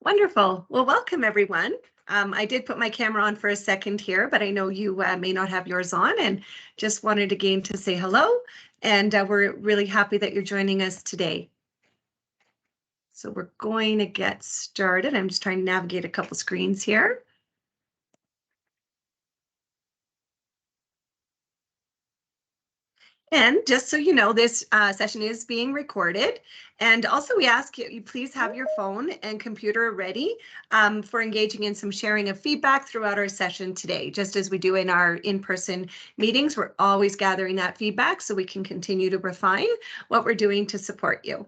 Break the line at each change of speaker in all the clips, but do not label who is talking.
Wonderful. Well, welcome everyone. I did put my camera on for a second here, but I know you may not have yours on, and just wanted again to say hello. And we're really happy that you're joining us today. So we're going to get started. I'm just trying to navigate a couple screens here. And just so you know, this session is being recorded. And also we ask you please have your phone and computer ready for engaging in some sharing of feedback throughout our session today. Just as we do in our in-person meetings, we're always gathering that feedback so we can continue to refine what we're doing to support you.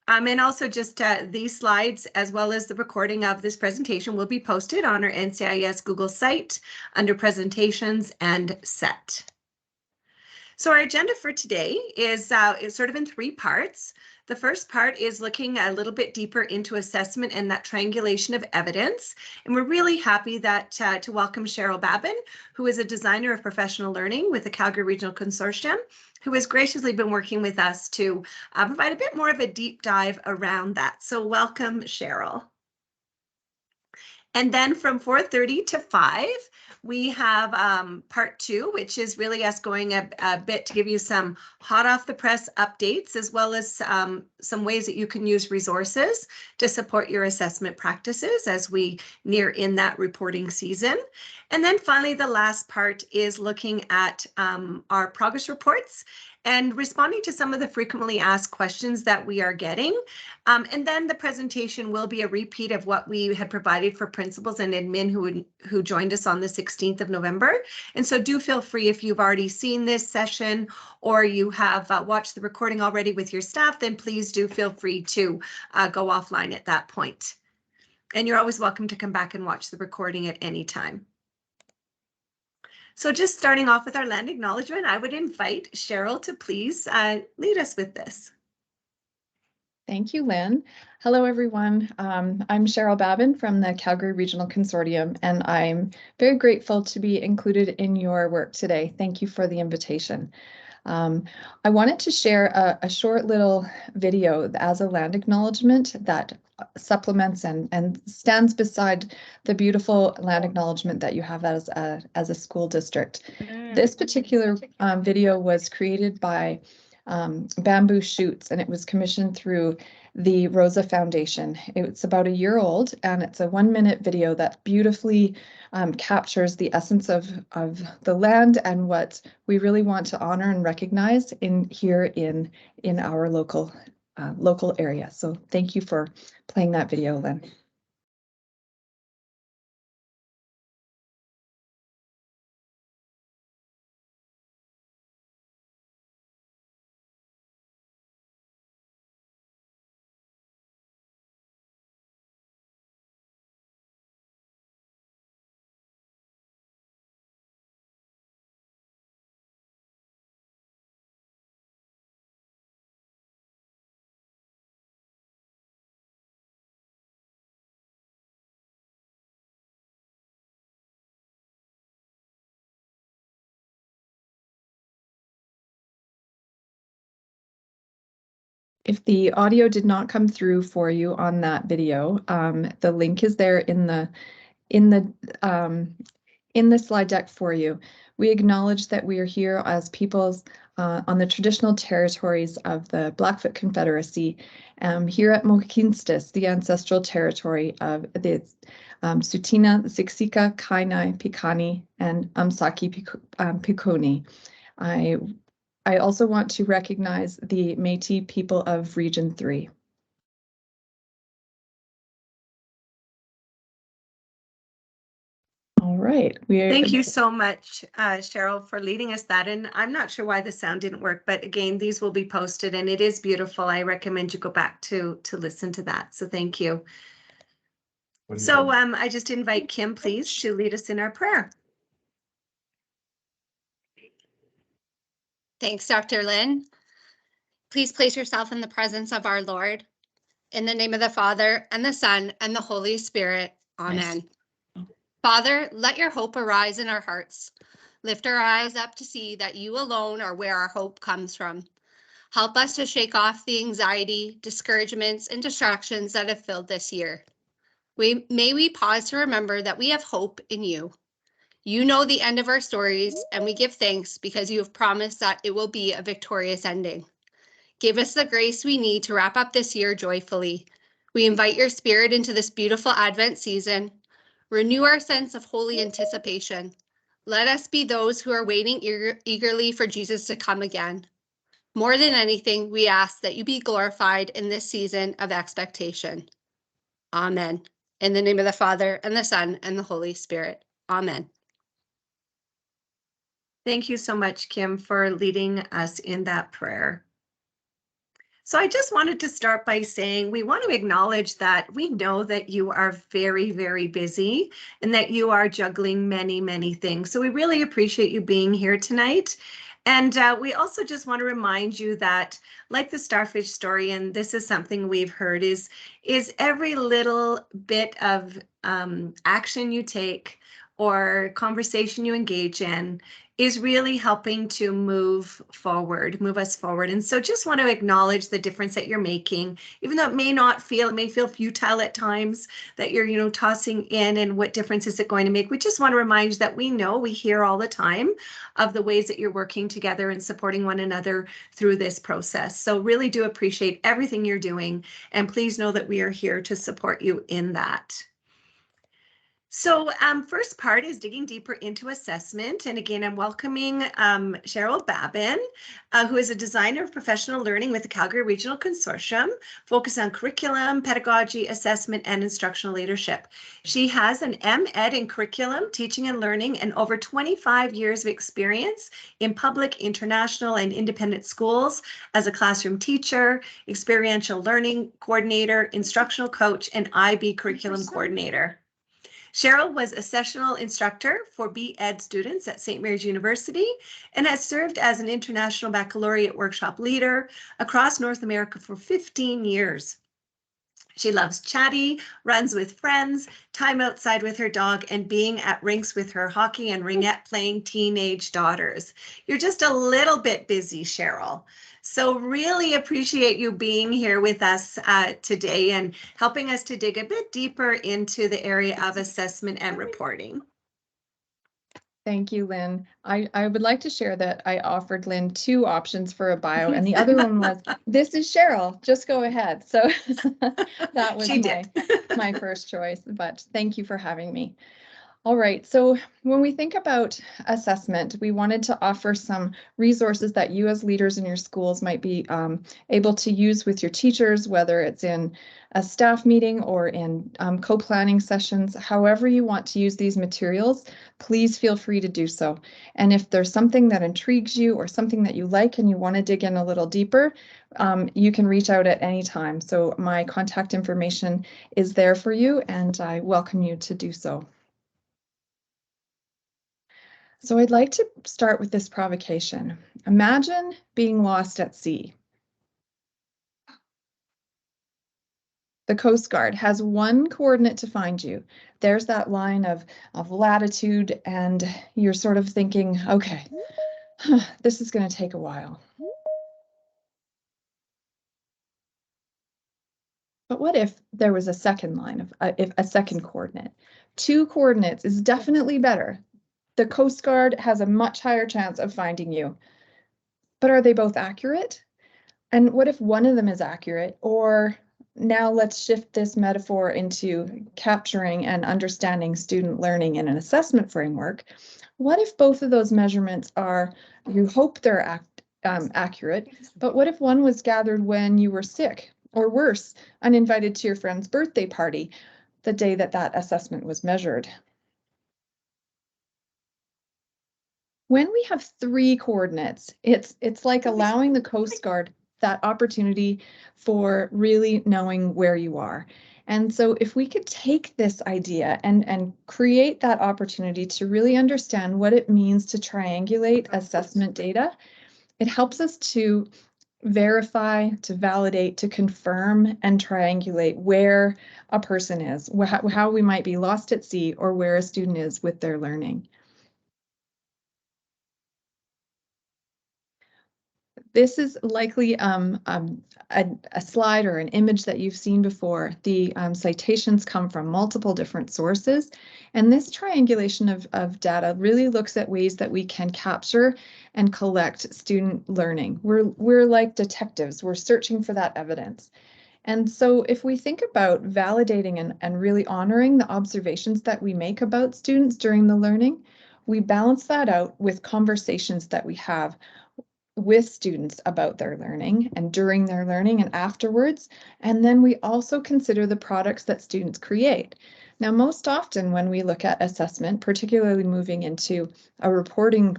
And also just these slides, as well as the recording of this presentation, will be posted on our NCIS Google site under presentations and set. So our agenda for today is sort of in three parts. The first part is looking a little bit deeper into assessment and that triangulation of evidence. And we're really happy that to welcome Cheryl Babin, who is a designer of professional learning with the Calgary Regional Consortium, who has graciously been working with us to provide a bit more of a deep dive around that. So welcome, Cheryl. And then from 4:30 to 5, we have part 2, which is really us going a bit to give you some hot off the press updates, as well as some ways that you can use resources to support your assessment practices as we near in that reporting season. And then finally, the last part is looking at our progress reports and responding to some of the frequently asked questions that we are getting. And then the presentation will be a repeat of what we had provided for principals and admin who joined us on the 16th of November. And so do feel free, if you've already seen this session or you have watched the recording already with your staff, then please do feel free to go offline at that point. And you're always welcome to come back and watch the recording at any time. So just starting off with our land acknowledgement, I would invite Cheryl to please lead us with this.
Thank you, Lynn. Hello, everyone. I'm Cheryl Babin from the Calgary Regional Consortium, and I'm very grateful to be included in your work today. Thank you for the invitation. I wanted to share a short little video as a land acknowledgement that supplements and stands beside the beautiful land acknowledgement that you have as a school district. This particular video was created by Bamboo Shoots, and it was commissioned through the Rosa Foundation. It's about a year old, and it's a 1-minute video that beautifully captures the essence of the land and what we really want to honor and recognize here in our local area. So thank you for playing that video, Lynn. If the audio did not come through for you on that video, the link is there in the slide deck for you. We acknowledge that we are here as peoples on the traditional territories of the Blackfoot Confederacy, here at Mohkinstsis, the ancestral territory of the Tsuut'ina, Siksika, Kainai, Piikani, and Umsaki Pikuni. I also want to recognize the Métis people of Region 3. All right.
Thank you so much, Cheryl, for leading us that. And I'm not sure why the sound didn't work, but again, these will be posted and it is beautiful. I recommend you go back to listen to that. So thank you. So I just invite Kim, please, to lead us in our prayer.
Thanks, Dr. Lynn. Please place yourself in the presence of our Lord. In the name of the Father, and the Son, and the Holy Spirit. Amen. Nice. Father, let your hope arise in our hearts. Lift our eyes up to see that you alone are where our hope comes from. Help us to shake off the anxiety, discouragements, and distractions that have filled this year. May we pause to remember that we have hope in you. You know the end of our stories, and we give thanks because you have promised that it will be a victorious ending. Give us the grace we need to wrap up this year joyfully. We invite your Spirit into this beautiful Advent season. Renew our sense of holy anticipation. Let us be those who are waiting eagerly for Jesus to come again. More than anything, we ask that you be glorified in this season of expectation. Amen. In the name of the Father, and the Son, and the Holy Spirit. Amen.
Thank you so much, Kim, for leading us in that prayer. So I just wanted to start by saying we want to acknowledge that we know that you are very, very busy and that you are juggling many, many things. So we really appreciate you being here tonight. And we also just want to remind you that, like the starfish story, and this is something we've heard, is every little bit of action you take or conversation you engage in is really helping to move us forward. And so just want to acknowledge the difference that you're making, even though it may feel futile at times that you're, tossing in and what difference is it going to make. We just want to remind you that we hear all the time of the ways that you're working together and supporting one another through this process. So really do appreciate everything you're doing. And please know that we are here to support you in that. So first part is digging deeper into assessment. And again, I'm welcoming Cheryl Babin, who is a designer of professional learning with the Calgary Regional Consortium, focused on curriculum, pedagogy, assessment, and instructional leadership. She has an M.Ed in curriculum, teaching and learning, and over 25 years of experience in public, international, and independent schools as a classroom teacher, experiential learning coordinator, instructional coach, and IB curriculum coordinator. Cheryl was a sessional instructor for B.Ed students at St. Mary's University and has served as an international baccalaureate workshop leader across North America for 15 years. She loves chatty, runs with friends, time outside with her dog, and being at rinks with her hockey and ringette playing teenage daughters. You're just a little bit busy, Cheryl. So really appreciate you being here with us today and helping us to dig a bit deeper into the area of assessment and reporting.
Thank you, Lynn. I would like to share that I offered Lynn 2 options for a bio, and the other one was, this is Cheryl, just go ahead. So that was my first choice, but thank you for having me. All right, so when we think about assessment, we wanted to offer some resources that you as leaders in your schools might be able to use with your teachers, whether it's in a staff meeting or in co-planning sessions. However you want to use these materials, please feel free to do so. And if there's something that intrigues you or something that you like and you want to dig in a little deeper, you can reach out at any time. So my contact information is there for you, and I welcome you to do so. So I'd like to start with this provocation. Imagine being lost at sea. The Coast Guard has one coordinate to find you. There's that line of latitude, and you're sort of thinking, okay, this is going to take a while. But what if there was a second line of a second coordinate? 2 coordinates is definitely better. The Coast Guard has a much higher chance of finding you. But are they both accurate? And what if one of them is accurate? Or now let's shift this metaphor into capturing and understanding student learning in an assessment framework. What if both of those measurements are, you hope they're accurate, but what if one was gathered when you were sick, or worse, uninvited to your friend's birthday party, the day that that assessment was measured? When we have 3 coordinates, it's like allowing the Coast Guard that opportunity for really knowing where you are. And so if we could take this idea and create that opportunity to really understand what it means to triangulate assessment data, it helps us to verify, to validate, to confirm, and triangulate where a person is, how we might be lost at sea, or where a student is with their learning. this is likely a slide or an image that you've seen before. The citations come from multiple different sources, and this triangulation of data really looks at ways that we can capture and collect student learning. We're like detectives. We're searching for that evidence. And so if we think about validating and really honoring the observations that we make about students during the learning, we balance that out with conversations that we have with students about their learning and during their learning and afterwards. And then we also consider the products that students create. Now, most often when we look at assessment, particularly moving into a reporting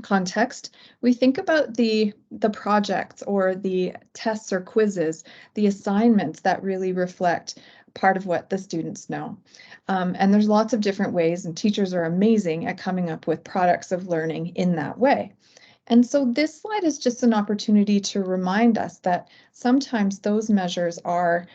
context, we think about the projects or the tests or quizzes, the assignments that really reflect part of what the students know. And there's lots of different ways, and teachers are amazing at coming up with products of learning in that way. And so this slide is just an opportunity to remind us that sometimes those measures are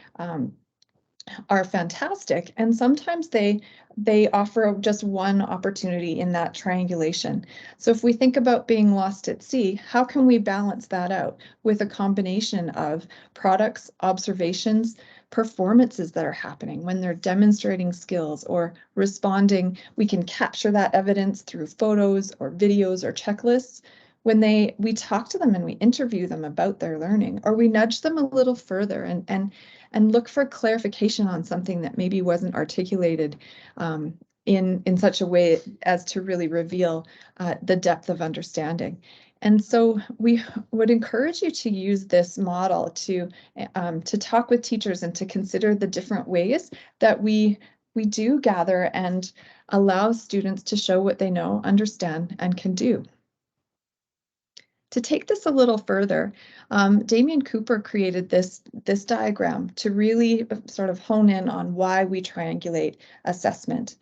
fantastic, and sometimes they offer just one opportunity in that triangulation. So if we think about being lost at sea, how can we balance that out with a combination of products, observations, performances that are happening when they're demonstrating skills or responding? We can capture that evidence through photos or videos or checklists. When we talk to them and we interview them about their learning, or we nudge them a little further and look for clarification on something that maybe wasn't articulated in such a way as to really reveal the depth of understanding. And so we would encourage you to use this model to talk with teachers and to consider the different ways that we do gather and allow students to show what they know, understand, and can do. To take this a little further, Damien Cooper created this diagram to really sort of hone in on why we triangulate assessment.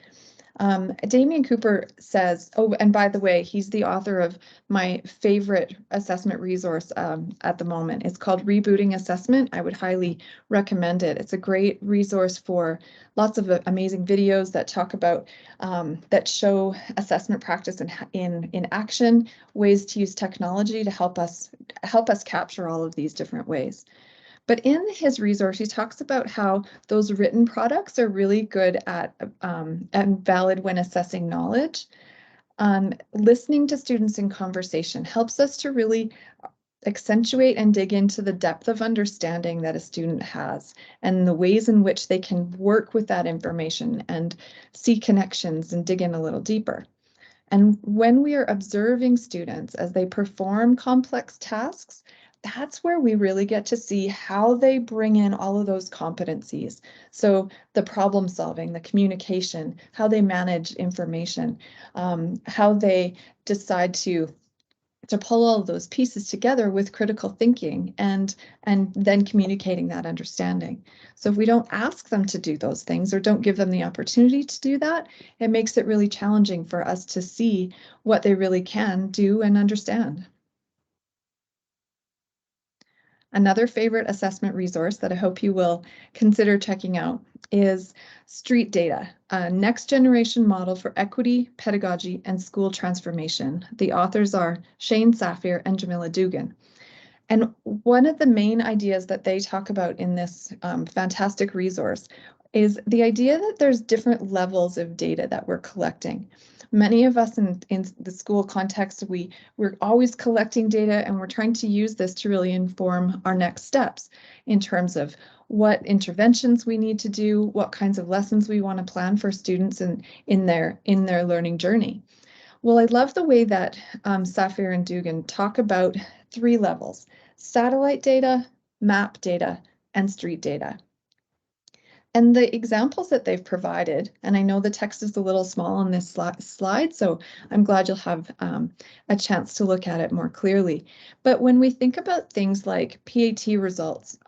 Damien Cooper says, oh, and by the way, he's the author of my favorite assessment resource at the moment. It's called Rebooting Assessment. I would highly recommend it. It's a great resource for lots of amazing videos that talk about, that show assessment practice in action, ways to use technology to help us capture all of these different ways. But in his resource, he talks about how those written products are really good at and valid when assessing knowledge. Listening to students in conversation helps us to really accentuate and dig into the depth of understanding that a student has and the ways in which they can work with that information and see connections and dig in a little deeper. And when we are observing students as they perform complex tasks, that's where we really get to see how they bring in all of those competencies. So the problem solving, the communication, how they manage information, how they decide to pull all of those pieces together with critical thinking and then communicating that understanding. So if we don't ask them to do those things or don't give them the opportunity to do that, it makes it really challenging for us to see what they really can do and understand. Another favorite assessment resource that I hope you will consider checking out is Street Data, a next generation model for equity, pedagogy, and school transformation. The authors are Shane Saphir and Jamila Dugan. And one of the main ideas that they talk about in this fantastic resource is the idea that there's different levels of data that we're collecting. Many of us in the school context, we're always collecting data, and we're trying to use this to really inform our next steps in terms of what interventions we need to do, what kinds of lessons we want to plan for students in their learning journey. Well, I love the way that Saphir and Dugan talk about 3 levels: satellite data, map data, and street data. And the examples that they've provided, and I know the text is a little small on this slide, so I'm glad you'll have a chance to look at it more clearly. But when we think about things like PAT results,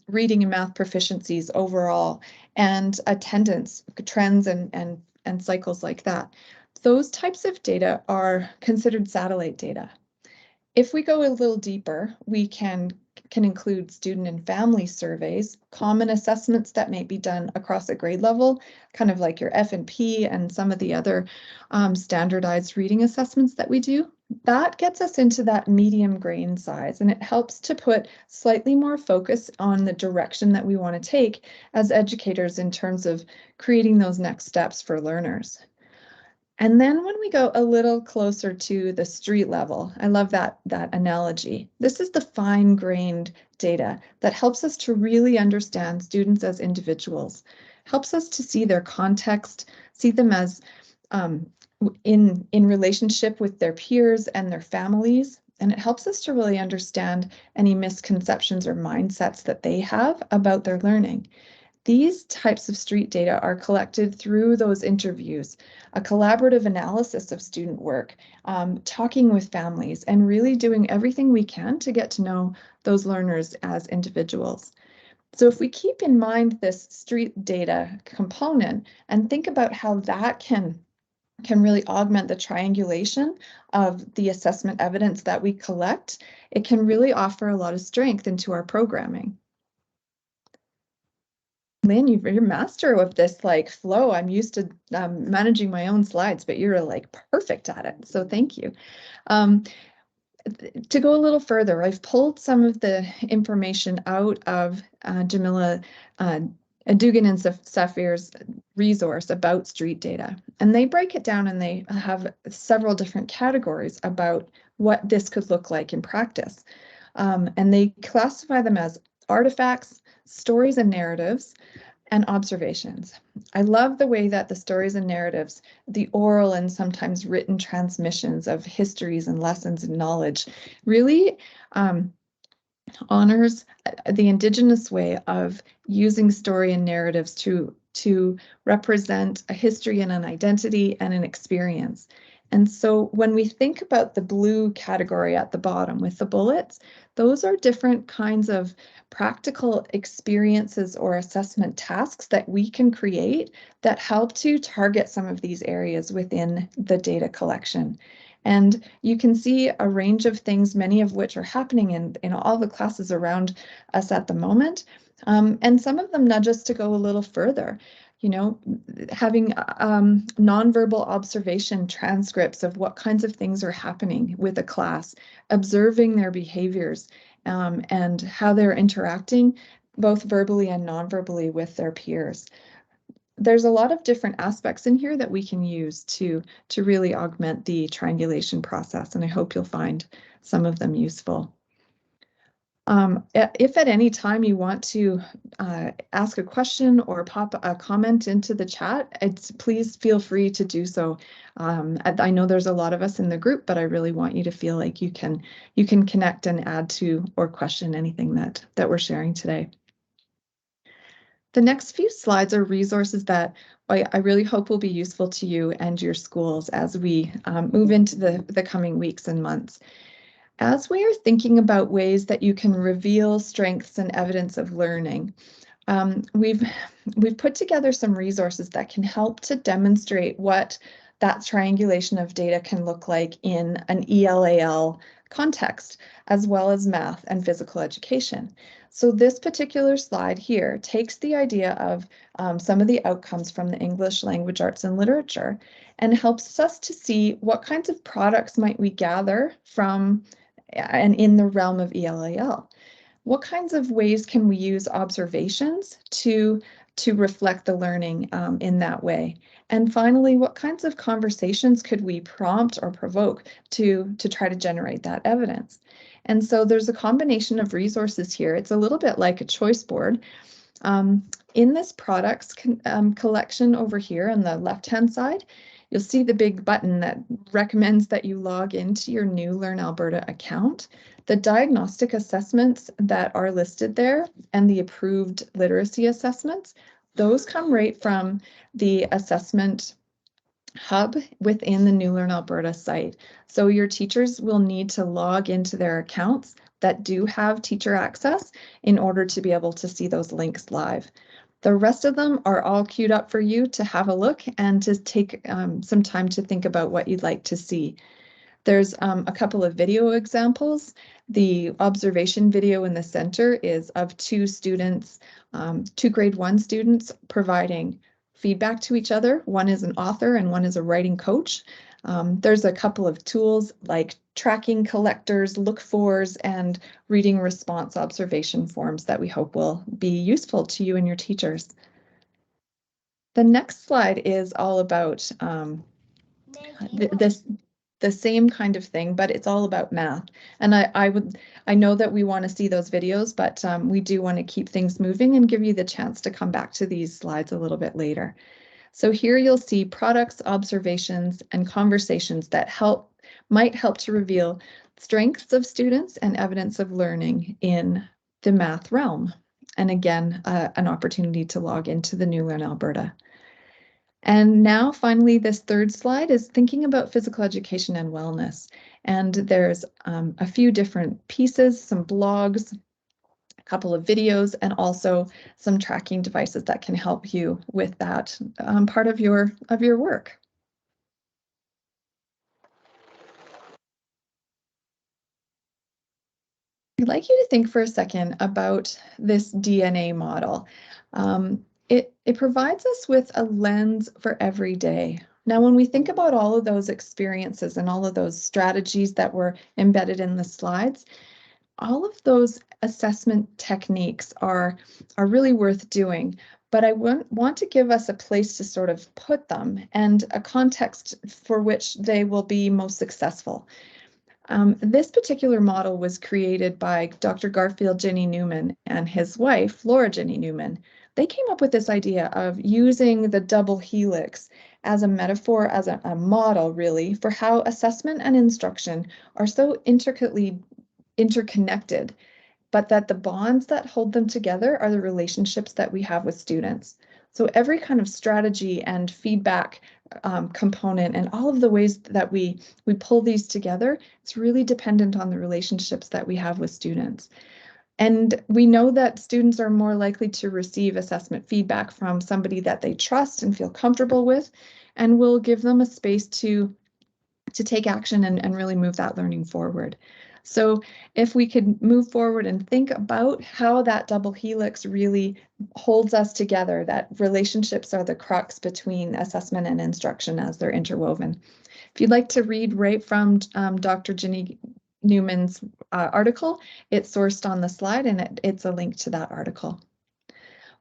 reading and math proficiencies overall, and attendance trends and cycles like that, those types of data are considered satellite data. If we go a little deeper, we can include student and family surveys, common assessments that may be done across a grade level, kind of like your F&P and some of the other standardized reading assessments that we do. that gets us into that medium grain size, and it helps to put slightly more focus on the direction that we want to take as educators in terms of creating those next steps for learners. And then when we go a little closer to the street level, I love that analogy. This is the fine-grained data that helps us to really understand students as individuals, helps us to see their context, see them as in relationship with their peers and their families, and it helps us to really understand any misconceptions or mindsets that they have about their learning. These types of street data are collected through those interviews, a collaborative analysis of student work, talking with families, and really doing everything we can to get to know those learners as individuals. So if we keep in mind this street data component and think about how that can really augment the triangulation of the assessment evidence that we collect, it can really offer a lot of strength into our programming. Lynn, you're a master of this like flow. I'm used to managing my own slides, but you're like perfect at it. So thank you. To go a little further, I've pulled some of the information out of Jamila Dugan and Safir's resource about street data, and they break it down and they have several different categories about what this could look like in practice. And they classify them as artifacts, stories and narratives, and observations. I love the way that the stories and narratives, the oral and sometimes written transmissions of histories and lessons and knowledge, really honors the Indigenous way of using story and narratives to represent a history and an identity and an experience. And so when we think about the blue category at the bottom with the bullets, those are different kinds of practical experiences or assessment tasks that we can create that help to target some of these areas within the data collection. And you can see a range of things, many of which are happening in all the classes around us at the moment. And some of them nudge us to go a little further. You know, having nonverbal observation transcripts of what kinds of things are happening with a class, observing their behaviors and how they're interacting both verbally and nonverbally with their peers. There's a lot of different aspects in here that we can use to really augment the triangulation process, and I hope you'll find some of them useful. If at any time you want to ask a question or pop a comment into the chat, please feel free to do so. I know there's a lot of us in the group, but I really want you to feel like you can connect and add to or question anything that we're sharing today. The next few slides are resources that I really hope will be useful to you and your schools as we move into the coming weeks and months. As we are thinking about ways that you can reveal strengths and evidence of learning, we've put together some resources that can help to demonstrate what that triangulation of data can look like in an ELAL context, as well as math and physical education. So this particular slide here takes the idea of some of the outcomes from the English language, arts, and literature and helps us to see what kinds of products might we gather from and in the realm of ELAL. What kinds of ways can we use observations to reflect the learning in that way? And finally, what kinds of conversations could we prompt or provoke to try to generate that evidence? And so there's a combination of resources here. It's a little bit like a choice board. In this products collection over here on the left-hand side, you'll see the big button that recommends that you log into your new Learn Alberta account. The diagnostic assessments that are listed there and the approved literacy assessments, those come right from the assessment hub within the New Learn Alberta site. So your teachers will need to log into their accounts that do have teacher access in order to be able to see those links live. The rest of them are all queued up for you to have a look and to take some time to think about what you'd like to see. There's a couple of video examples. The observation video in the center is of two students, two grade 1 students providing feedback to each other. One is an author and one is a writing coach. There's a couple of tools like tracking collectors, look-fors, and reading response observation forms that we hope will be useful to you and your teachers. The next slide is all about the same kind of thing, but it's all about math. And I know that we want to see those videos, but we do want to keep things moving and give you the chance to come back to these slides a little bit later. So here you'll see products, observations, and conversations that might help to reveal strengths of students and evidence of learning in the math realm. And again, an opportunity to log into the New Learn Alberta. And now finally, this third slide is thinking about physical education and wellness. And there's a few different pieces, some blogs, a couple of videos, and also some tracking devices that can help you with that part of your work. I'd like you to think for a second about this DNA model. It provides us with a lens for every day. Now, when we think about all of those experiences and all of those strategies that were embedded in the slides, all of those assessment techniques are really worth doing. But I want to give us a place to sort of put them and a context for which they will be most successful. This particular model was created by Dr. Garfield Ginny Newman and his wife, Laura Ginny Newman. They came up with this idea of using the double helix as a metaphor, as a model really, for how assessment and instruction are so intricately interconnected, but that the bonds that hold them together are the relationships that we have with students. So every kind of strategy and feedback component and all of the ways that we pull these together, it's really dependent on the relationships that we have with students. And we know that students are more likely to receive assessment feedback from somebody that they trust and feel comfortable with, and will give them a space to take action and really move that learning forward. So if we could move forward and think about how that double helix really holds us together, that relationships are the crux between assessment and instruction as they're interwoven. If you'd like to read right from Dr. Ginny Newman's article, it's sourced on the slide, and it's a link to that article.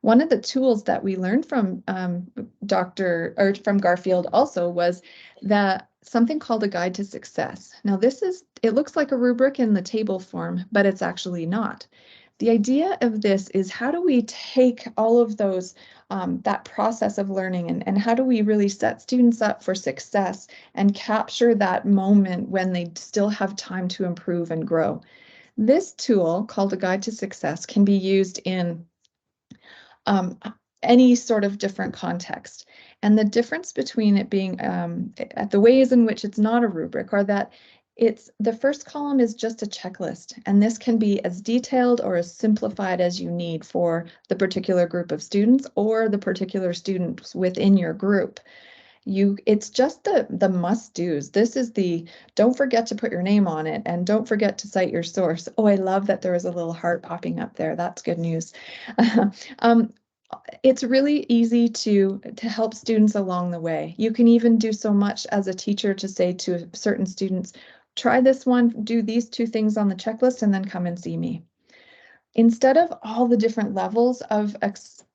One of the tools that we learned from from Garfield also was that something called a guide to success. Now it looks like a rubric in the table form, but it's actually not. The idea of this is, how do we take all of those, that process of learning, and how do we really set students up for success and capture that moment when they still have time to improve and grow? This tool, called a guide to success, can be used in any sort of different context. And the difference between it being the ways in which it's not a rubric are that the first column is just a checklist, and this can be as detailed or as simplified as you need for the particular group of students or the particular students within your group. It's just the must-dos. This is don't forget to put your name on it, and don't forget to cite your source. Oh, I love that there was a little heart popping up there. That's good news. It's really easy to help students along the way. You can even do so much as a teacher to say to certain students, try this one, do these 2 things on the checklist, and then come and see me. Instead of all the different levels of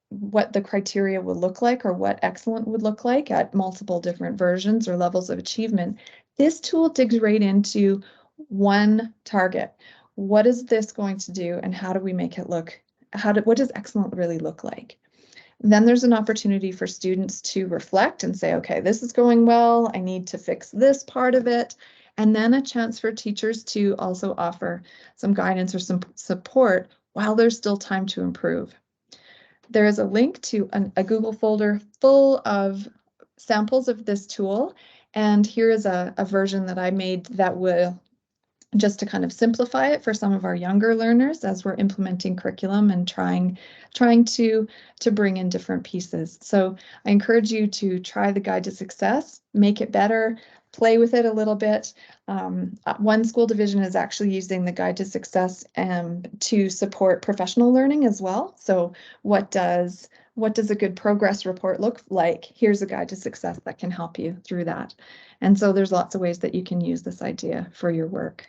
what the criteria would look like, or what excellent would look like at multiple different versions or levels of achievement, this tool digs right into one target. What is this going to do, and how do we make it look? What does excellent really look like? Then there's an opportunity for students to reflect and say, okay, this is going well, I need to fix this part of it. And then a chance for teachers to also offer some guidance or some support while there's still time to improve. There is a link to a Google folder full of samples of this tool. And here is a version that I made that will, just to kind of simplify it for some of our younger learners as we're implementing curriculum and trying to bring in different pieces. So I encourage you to try the Guide to Success, make it better, play with it a little bit. One school division is actually using the Guide to Success to support professional learning as well. So what does a good progress report look like? Here's a Guide to Success that can help you through that. And so there's lots of ways that you can use this idea for your work.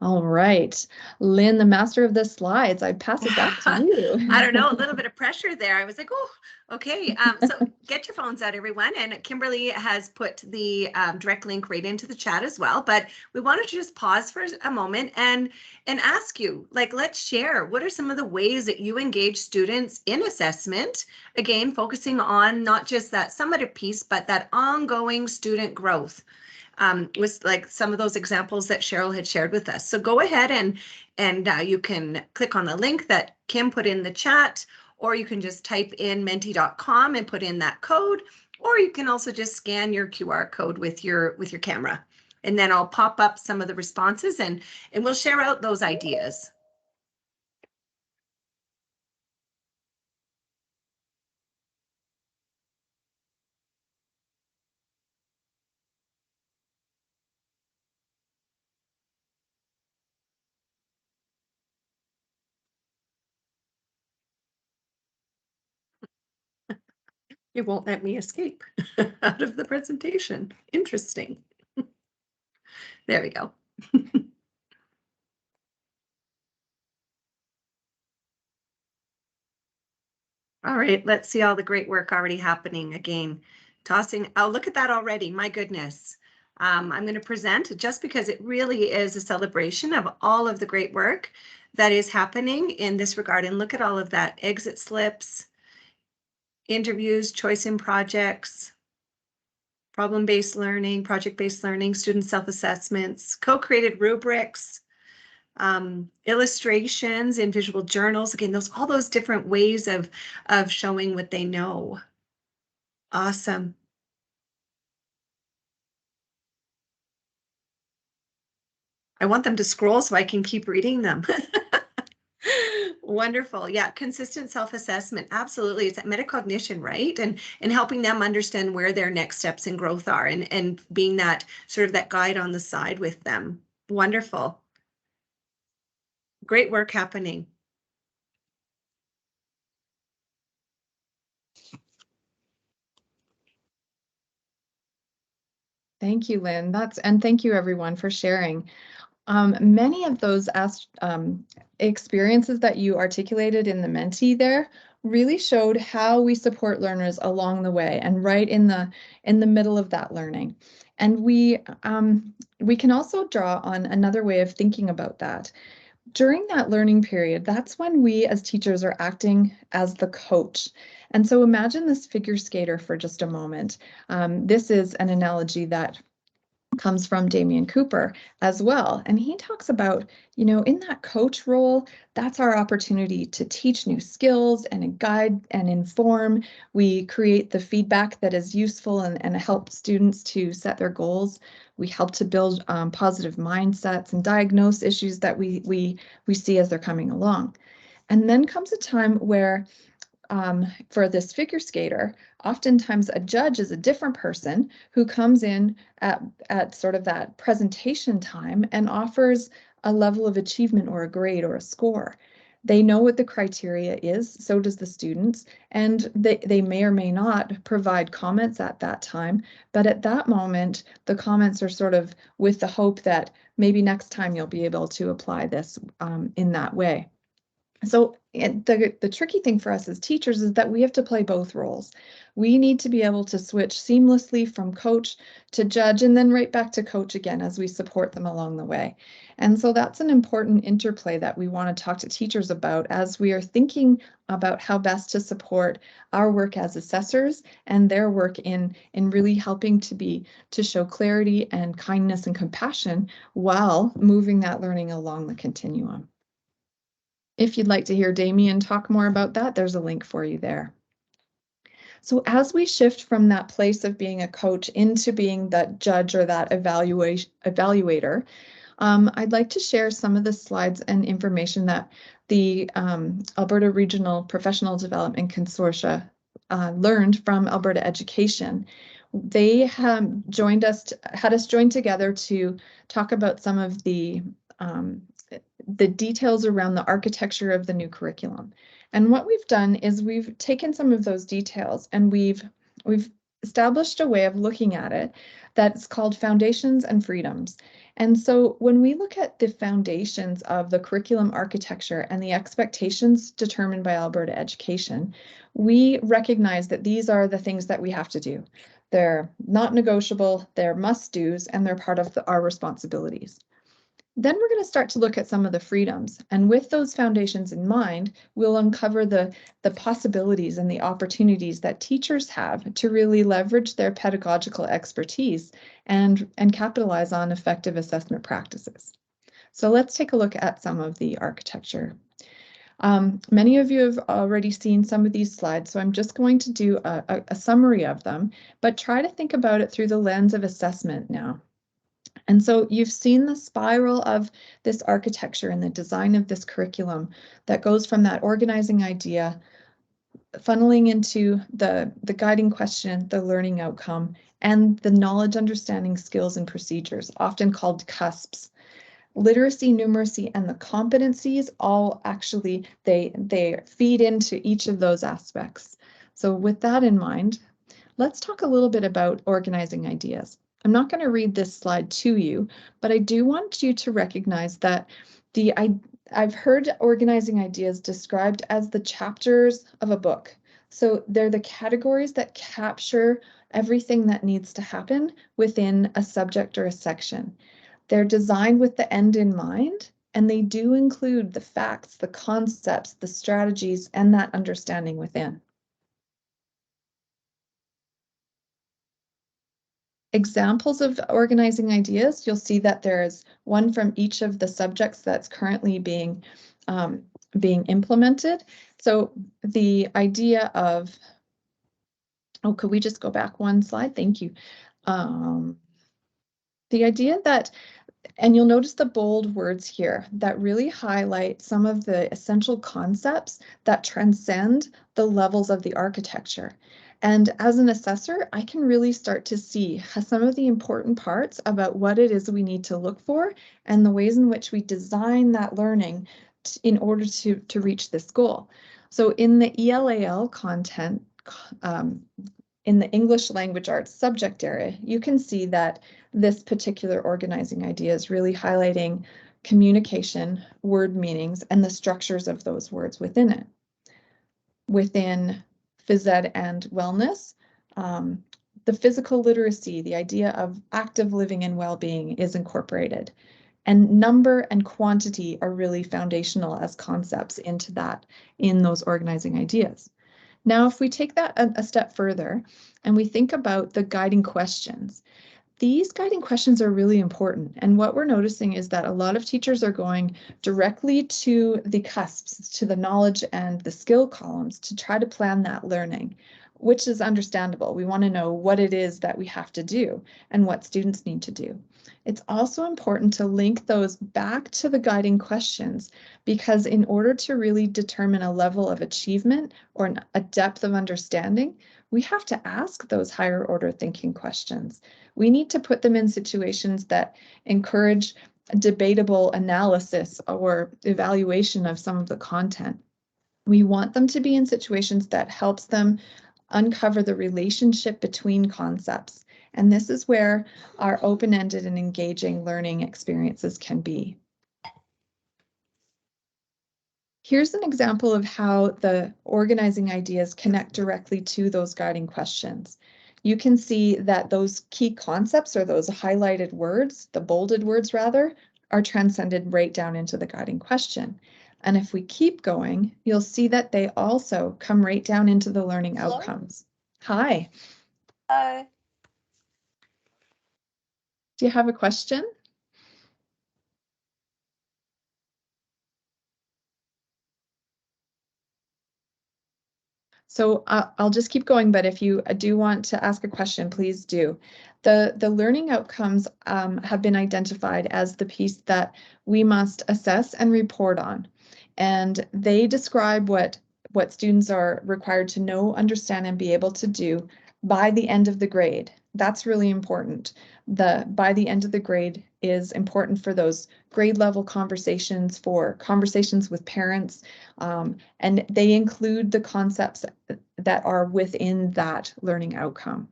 All right, Lynn, the master of the slides, I'd pass it back to you.
I don't know, a little bit of pressure there. I was like, oh, okay. So get your phones out, everyone. And Kimberly has put the direct link right into the chat as well. But we wanted to just pause for a moment and ask you, like, let's share. What are some of the ways that you engage students in assessment? Again, focusing on not just that summative piece, but that ongoing student growth. Was like some of those examples that Cheryl had shared with us. So go ahead and you can click on the link that Kim put in the chat, or you can just type in menti.com and put in that code, or you can also just scan your QR code with your camera. And then I'll pop up some of the responses and we'll share out those ideas. It won't let me escape out of the presentation. Interesting. There we go. All right, let's see all the great work already happening again. Tossing, oh, look at that already, my goodness. I'm going to present just because it really is a celebration of all of the great work that is happening in this regard. And look at all of that, exit slips, interviews, choice in projects, problem-based learning, project-based learning, student self-assessments, co-created rubrics, illustrations in visual journals. Again, all those different ways of showing what they know. Awesome. I want them to scroll so I can keep reading them. Wonderful. Yeah, consistent self-assessment. Absolutely. It's that metacognition, right? And helping them understand where their next steps in growth are and being that sort of that guide on the side with them. Wonderful. Great work happening.
Thank you, Lynn. And thank you everyone for sharing. Many of those experiences that you articulated in the Menti there really showed how we support learners along the way and right in the middle of that learning. And we can also draw on another way of thinking about that. During that learning period, that's when we as teachers are acting as the coach. And so imagine this figure skater for just a moment. This is an analogy that comes from Damian Cooper as well. And he talks about, in that coach role, that's our opportunity to teach new skills and guide and inform. We create the feedback that is useful and help students to set their goals. We help to build positive mindsets and diagnose issues that we see as they're coming along. And then comes a time where for this figure skater, oftentimes a judge is a different person who comes in at sort of that presentation time and offers a level of achievement or a grade or a score. They know what the criteria is, so does the students, and they may or may not provide comments at that time, but at that moment, the comments are sort of with the hope that maybe next time you'll be able to apply this in that way. So the tricky thing for us as teachers is that we have to play both roles. We need to be able to switch seamlessly from coach to judge and then right back to coach again as we support them along the way. And so that's an important interplay that we want to talk to teachers about as we are thinking about how best to support our work as assessors and their work in really helping to show clarity and kindness and compassion while moving that learning along the continuum. If you'd like to hear Damian talk more about that, there's a link for you there. So as we shift from that place of being a coach into being that judge or that evaluator, I'd like to share some of the slides and information that the Alberta Regional Professional Development Consortia learned from Alberta Education, They had us join together to talk about some of the details around the architecture of the new curriculum. And what we've done is we've taken some of those details and we've established a way of looking at it that's called Foundations and Freedoms. And so when we look at the foundations of the curriculum architecture and the expectations determined by Alberta Education, we recognize that these are the things that we have to do. They're not negotiable, they're must-dos, and they're part of our responsibilities. Then we're going to start to look at some of the freedoms. And with those foundations in mind, we'll uncover the possibilities and the opportunities that teachers have to really leverage their pedagogical expertise and capitalize on effective assessment practices. So let's take a look at some of the architecture. Many of you have already seen some of these slides, so I'm just going to do a summary of them, but try to think about it through the lens of assessment now. And so you've seen the spiral of this architecture and the design of this curriculum that goes from that organizing idea, funneling into the guiding question, the learning outcome, and the knowledge, understanding, skills, and procedures, often called CUSPs. Literacy, numeracy, and the competencies all actually, they feed into each of those aspects. So with that in mind, let's talk a little bit about organizing ideas. I'm not going to read this slide to you, but I do want you to recognize that I've heard organizing ideas described as the chapters of a book. So they're the categories that capture everything that needs to happen within a subject or a section. They're designed with the end in mind, and they do include the facts, the concepts, the strategies, and that understanding within. Examples of organizing ideas, you'll see that there's one from each of the subjects that's currently being implemented. So the idea of, oh, could we just go back one slide? Thank you. The idea that, and you'll notice the bold words here that really highlight some of the essential concepts that transcend the levels of the architecture. And as an assessor, I can really start to see some of the important parts about what it is we need to look for and the ways in which we design that learning in order to reach this goal. So in the ELAL content, in the English language arts subject area, you can see that this particular organizing idea is really highlighting communication, word meanings, and the structures of those words within it. Within phys ed and wellness, the physical literacy, the idea of active living and well-being is incorporated. And number and quantity are really foundational as concepts into that in those organizing ideas. Now, if we take that a step further and we think about the guiding questions, these guiding questions are really important. And what we're noticing is that a lot of teachers are going directly to the cusps, to the knowledge and the skill columns to try to plan that learning, which is understandable. We want to know what it is that we have to do and what students need to do. It's also important to link those back to the guiding questions, because in order to really determine a level of achievement or a depth of understanding, we have to ask those higher order thinking questions. We need to put them in situations that encourage debatable analysis or evaluation of some of the content. We want them to be in situations that helps them uncover the relationship between concepts. And this is where our open-ended and engaging learning experiences can be. Here's an example of how the organizing ideas connect directly to those guiding questions. You can see that those key concepts, or those highlighted words, the bolded words rather, are transcended right down into the guiding question. And if we keep going, you'll see that they also come right down into the learning outcomes. Hi.
Hi.
Do you have a question? So I'll just keep going, but if you do want to ask a question, please do. The learning outcomes have been identified as the piece that we must assess and report on. And they describe what students are required to know, understand, and be able to do by the end of the grade. That's really important. The by the end of the grade is important for those grade level conversations, for conversations with parents, and they include the concepts that are within that learning outcome.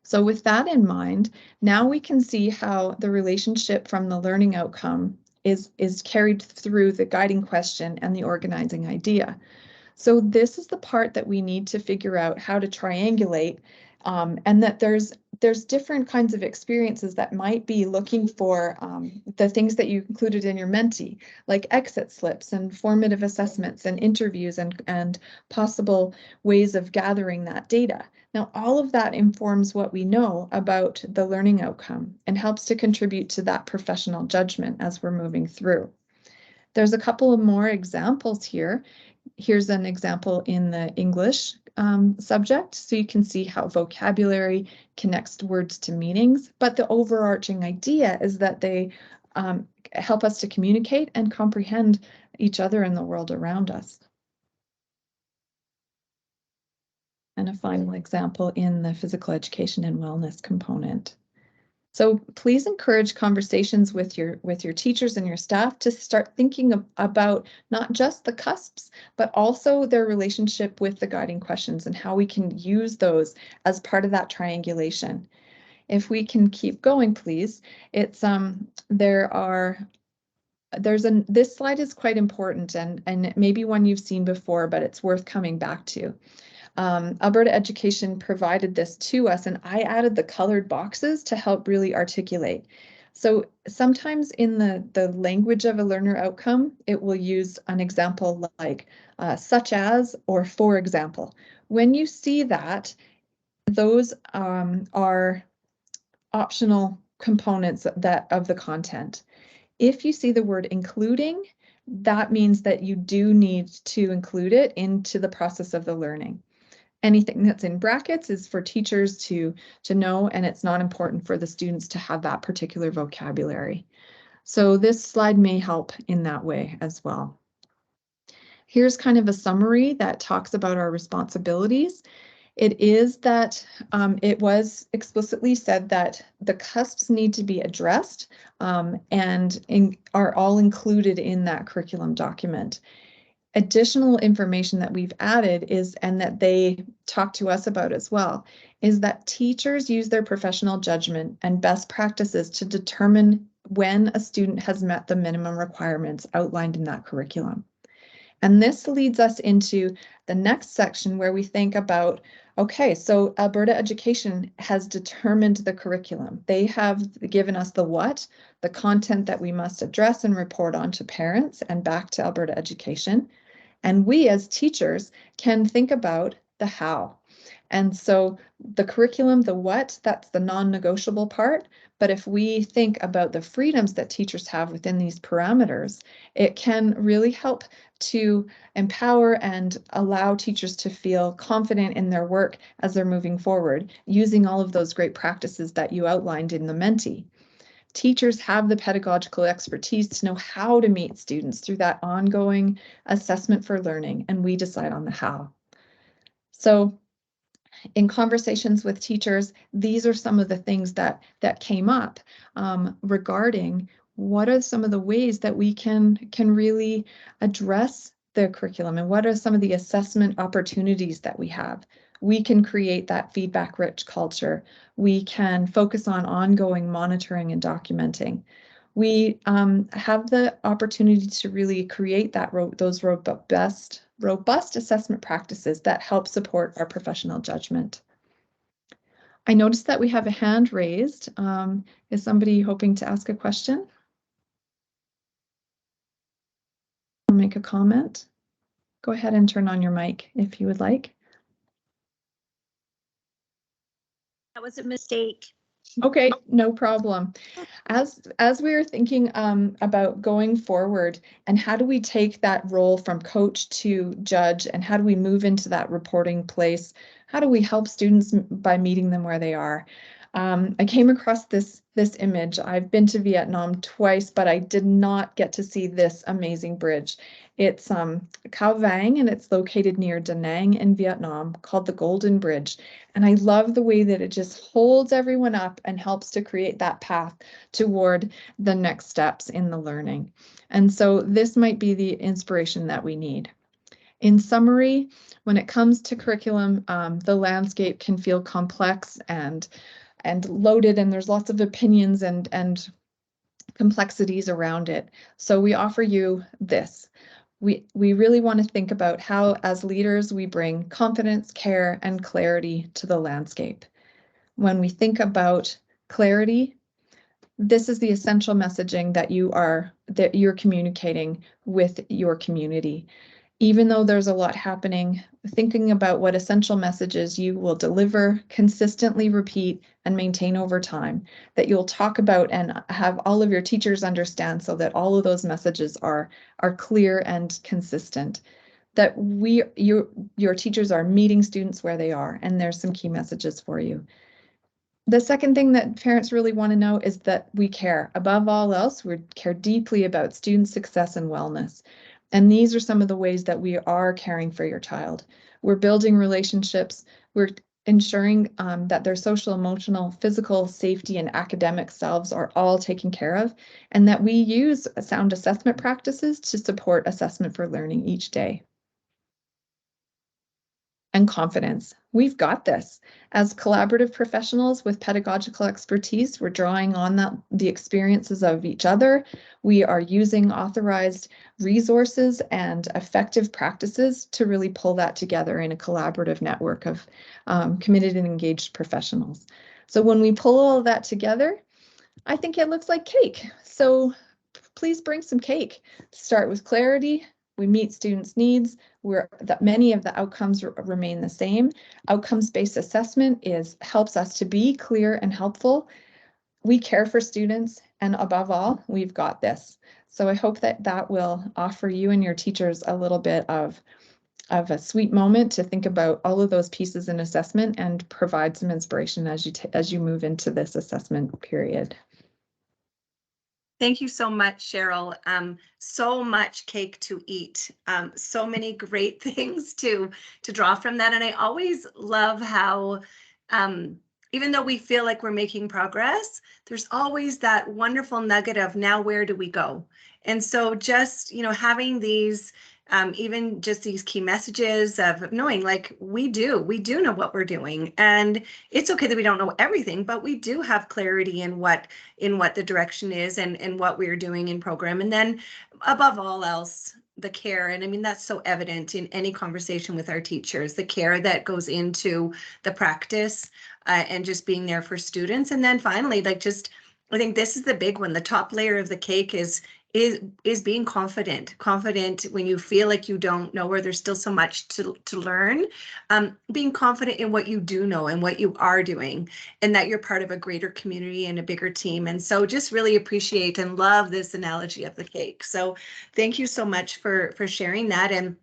So with that in mind, now we can see how the relationship from the learning outcome is carried through the guiding question and the organizing idea. So this is the part that we need to figure out how to triangulate, and that there's different kinds of experiences that might be looking for the things that you included in your Menti, like exit slips and formative assessments and interviews and possible ways of gathering that data. Now, all of that informs what we know about the learning outcome and helps to contribute to that professional judgment as we're moving through. There's a couple of more examples here. Here's an example in the English subject, so you can see how vocabulary connects words to meanings, but the overarching idea is that they help us to communicate and comprehend each other and the world around us. And a final example in the physical education and wellness component. So please encourage conversations with your teachers and your staff to start thinking about not just the cusps, but also their relationship with the guiding questions and how we can use those as part of that triangulation. If we can keep going, please. It's this slide is quite important and maybe one you've seen before, but it's worth coming back to. Alberta Education provided this to us, and I added the colored boxes to help really articulate. So sometimes in the language of a learner outcome, it will use an example like such as or for example. When you see that, those are optional components of the content. If you see the word including, that means that you do need to include it into the process of the learning. Anything that's in brackets is for teachers to know, and it's not important for the students to have that particular vocabulary. So this slide may help in that way as well. Here's kind of a summary that talks about our responsibilities. It is that it was explicitly said that the cusps need to be addressed and are all included in that curriculum document. Additional information that we've added is, and that they talk to us about as well, is that teachers use their professional judgment and best practices to determine when a student has met the minimum requirements outlined in that curriculum. And this leads us into the next section where we think about, okay, so Alberta Education has determined the curriculum. They have given us the what, the content that we must address and report on to parents and back to Alberta Education. And we as teachers can think about the how. And so the curriculum, the what, that's the non-negotiable part. But if we think about the freedoms that teachers have within these parameters, it can really help to empower and allow teachers to feel confident in their work as they're moving forward, using all of those great practices that you outlined in the Menti. Teachers have the pedagogical expertise to know how to meet students through that ongoing assessment for learning, and we decide on the how. So in conversations with teachers, these are some of the things that came up regarding what are some of the ways that we can really address the curriculum and what are some of the assessment opportunities that we have. We can create that feedback-rich culture. We can focus on ongoing monitoring and documenting. We have the opportunity to really create those robust assessment practices that help support our professional judgment. I noticed that we have a hand raised. Is somebody hoping to ask a question? Or make a comment? Go ahead and turn on your mic if you would like.
That was a mistake.
Okay, no problem. As we are thinking about going forward and how do we take that role from coach to judge and how do we move into that reporting place? How do we help students by meeting them where they are? I came across this image. I've been to Vietnam twice, but I did not get to see this amazing bridge. It's Khao Vang, and it's located near Da Nang in Vietnam, called the Golden Bridge. And I love the way that it just holds everyone up and helps to create that path toward the next steps in the learning. And so this might be the inspiration that we need. In summary, when it comes to curriculum, the landscape can feel complex and loaded, and there's lots of opinions and complexities around it. So we offer you this. We really want to think about how, as leaders, we bring confidence, care, and clarity to the landscape. When we think about clarity, this is the essential messaging that you're communicating with your community. Even though there's a lot happening, thinking about what essential messages you will deliver, consistently repeat, and maintain over time, that you'll talk about and have all of your teachers understand, so that all of those messages are clear and consistent. That your teachers are meeting students where they are, and there's some key messages for you. The second thing that parents really want to know is that we care. Above all else, we care deeply about student success and wellness. And these are some of the ways that we are caring for your child. We're building relationships. We're ensuring that their social, emotional, physical, safety, and academic selves are all taken care of, and that we use sound assessment practices to support assessment for learning each day. And confidence. We've got this. As collaborative professionals with pedagogical expertise, we're drawing on the experiences of each other. We are using authorized resources and effective practices to really pull that together in a collaborative network of committed and engaged professionals. So when we pull all of that together, I think it looks like cake. So please bring some cake. Start with clarity. We meet students' needs. That many of the outcomes remain the same. Outcomes-based assessment helps us to be clear and helpful. We care for students, and above all, we've got this. So I hope that will offer you and your teachers a little bit of a sweet moment to think about all of those pieces in assessment and provide some inspiration as you move into this assessment period.
Thank you so much, Cheryl. So much cake to eat. So many great things to draw from that. And I always love how, even though we feel like we're making progress, there's always that wonderful nugget of now where do we go? And so just, having these, even just these key messages of knowing like we do know what we're doing, and it's okay that we don't know everything, but we do have clarity in what the direction is and what we're doing in program. And then above all else, the care. And I mean, that's so evident in any conversation with our teachers, the care that goes into the practice and just being there for students. And then finally, I think this is the big one. The top layer of the cake is being confident when you feel like you don't know, or there's still so much to learn, being confident in what you do know and what you are doing, and that you're part of a greater community and a bigger team. And so just really appreciate and love this analogy of the cake. So thank you so much for sharing that. And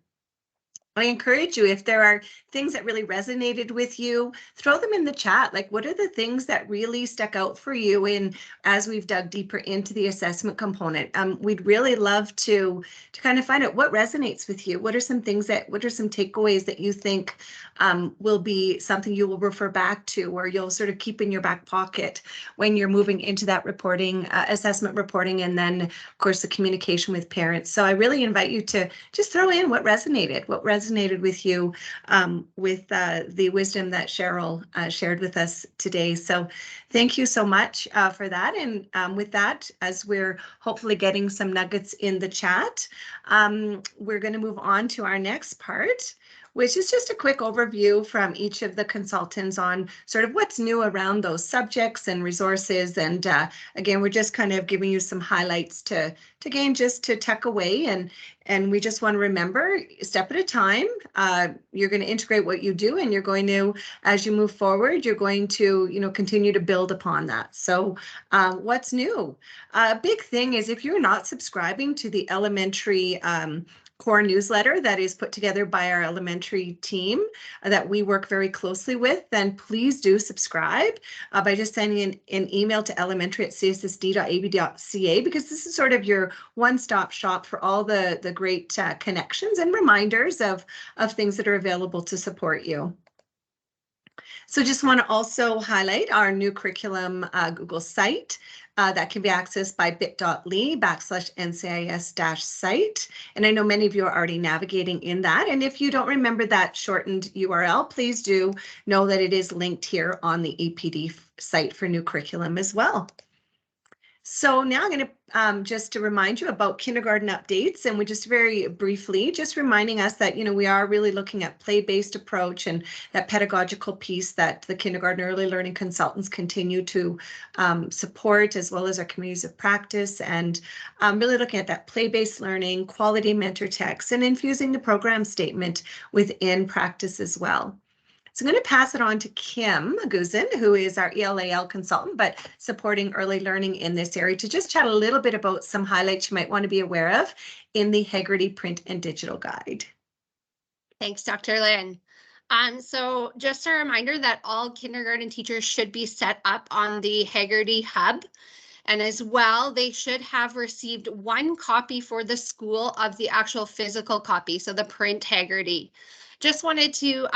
I encourage you, if there are things that really resonated with you, throw them in the chat. Like, what are the things that really stuck out for you as we've dug deeper into the assessment component? We'd really love to kind of find out what resonates with you. What are some takeaways that you think will be something you will refer back to, or you'll sort of keep in your back pocket when you're moving into that reporting, assessment reporting, and then of course the communication with parents. So I really invite you to just throw in what resonated with you with the wisdom that Cheryl shared with us today. So thank you so much for that. And with that, as we're hopefully getting some nuggets in the chat, we're going to move on to our next part, which is just a quick overview from each of the consultants on sort of what's new around those subjects and resources. And again, we're just kind of giving you some highlights to tuck away. And we just want to remember, a step at a time, you're going to integrate what you do, and you're going to, as you move forward, you're going to, continue to build upon that. So what's new? A big thing is if you're not subscribing to the elementary core newsletter that is put together by our elementary team that we work very closely with, then please do subscribe by just sending an email to elementary@cssd.ab.ca, because this is sort of your one-stop shop for all the great connections and reminders of things that are available to support you. So just want to also highlight our new curriculum Google site that can be accessed by bit.ly/NCIS-site. And I know many of you are already navigating in that. And if you don't remember that shortened URL, please do know that it is linked here on the EPD site for new curriculum as well. So now I'm going to just to remind you about kindergarten updates, and we just very briefly just reminding us that, you know, we are really looking at play-based approach and that pedagogical piece that the kindergarten early learning consultants continue to support, as well as our communities of practice, and really looking at that play-based learning, quality mentor text, and infusing the program statement within practice as well. So I'm going to pass it on to Kim Guzin, who is our ELAL consultant, but supporting early learning in this area, to just chat a little bit about some highlights you might want to be aware of in the Heggerty Print and Digital Guide.
Thanks, Dr. Lynn. So just a reminder that all kindergarten teachers should be set up on the Heggerty Hub. And as well, they should have received one copy for the school of the actual physical copy, so the print Heggerty. Just wanted to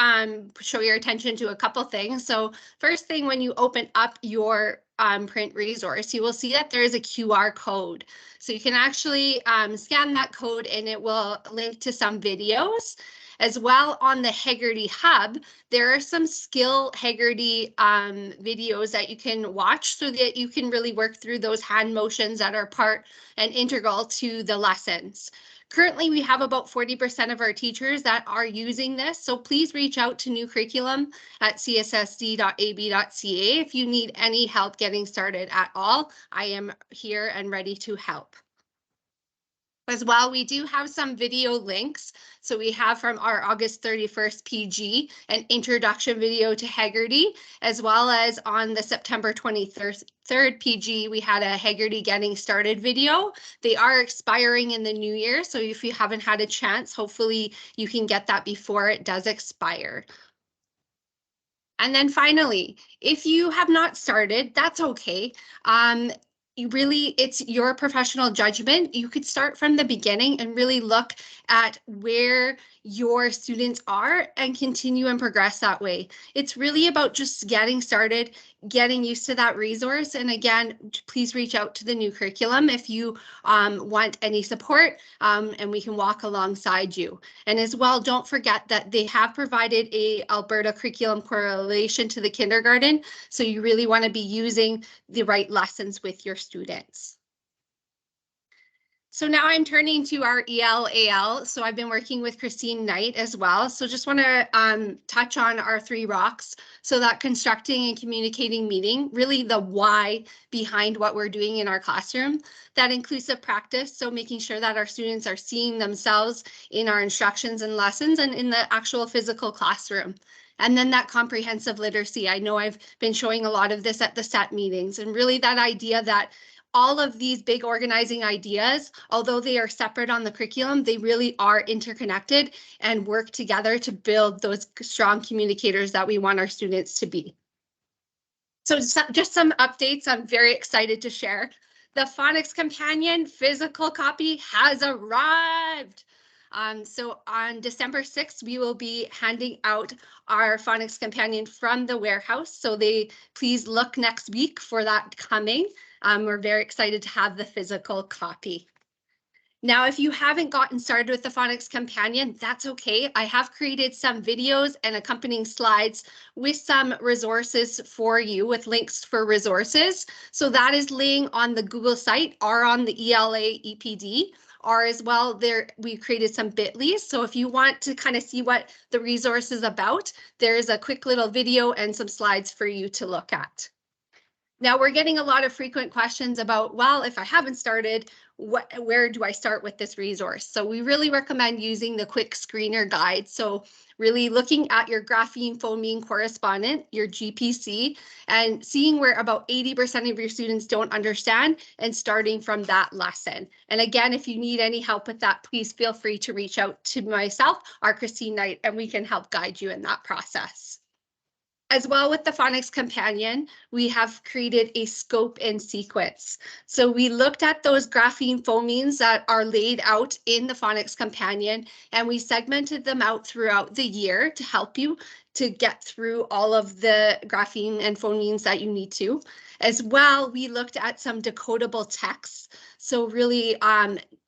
show your attention to a couple things. So first thing, when you open up your print resource, you will see that there is a QR code. So you can actually scan that code and it will link to some videos. As well, on the Heggerty Hub, there are some skill Heggerty videos that you can watch so that you can really work through those hand motions that are part and integral to the lessons. Currently, we have about 40% of our teachers that are using this, so please reach out to New Curriculum at cssd.ab.ca if you need any help getting started at all. I am here and ready to help. As well, we do have some video links. So we have from our August 31st PG an introduction video to Heggerty, as well as on the September 23rd PG, we had a Heggerty Getting Started video. They are expiring in the new year, so if you haven't had a chance, hopefully you can get that before it does expire. And then finally, if you have not started, that's okay. It's your professional judgment. You could start from the beginning and really look at where your students are and continue and progress that way. It's really about just getting started, getting used to that resource. And again, please reach out to the New Curriculum if you want any support, and we can walk alongside you. And as well, don't forget that they have provided a Alberta curriculum correlation to the kindergarten. So you really want to be using the right lessons with your students. So now I'm turning to our ELAL. So I've been working with Christine Knight as well. So just want to touch on our 3 rocks. So that constructing and communicating meeting, really the why behind what we're doing in our classroom. That inclusive practice, so making sure that our students are seeing themselves in our instructions and lessons and in the actual physical classroom. And then that comprehensive literacy. I know I've been showing a lot of this at the SET meetings, and really that idea that all of these big organizing ideas, although they are separate on the curriculum, they really are interconnected and work together to build those strong communicators that we want our students to be. So just some updates I'm very excited to share. The Phonics Companion physical copy has arrived. So on December 6th, we will be handing out our Phonics Companion from the warehouse. So please look next week for that coming. We're very excited to have the physical copy. Now, if you haven't gotten started with the Phonics Companion, that's okay. I have created some videos and accompanying slides with some resources for you, with links for resources. So that is laying on the Google site or on the ELA EPD. Or as well, we created some bit.lys. So if you want to kind of see what the resource is about, there's a quick little video and some slides for you to look at. Now we're getting a lot of frequent questions about, well, if I haven't started, where do I start with this resource? So we really recommend using the quick screener guide. So really looking at your grapheme phoneme correspondent, your GPC, and seeing where about 80% of your students don't understand and starting from that lesson. And again, if you need any help with that, please feel free to reach out to myself or Christine Knight, and we can help guide you in that process. As well, with the Phonics Companion, we have created a scope and sequence. So we looked at those grapheme phonemes that are laid out in the Phonics Companion, and we segmented them out throughout the year to help you to get through all of the grapheme and phonemes that you need to. As well, we looked at some decodable texts. So really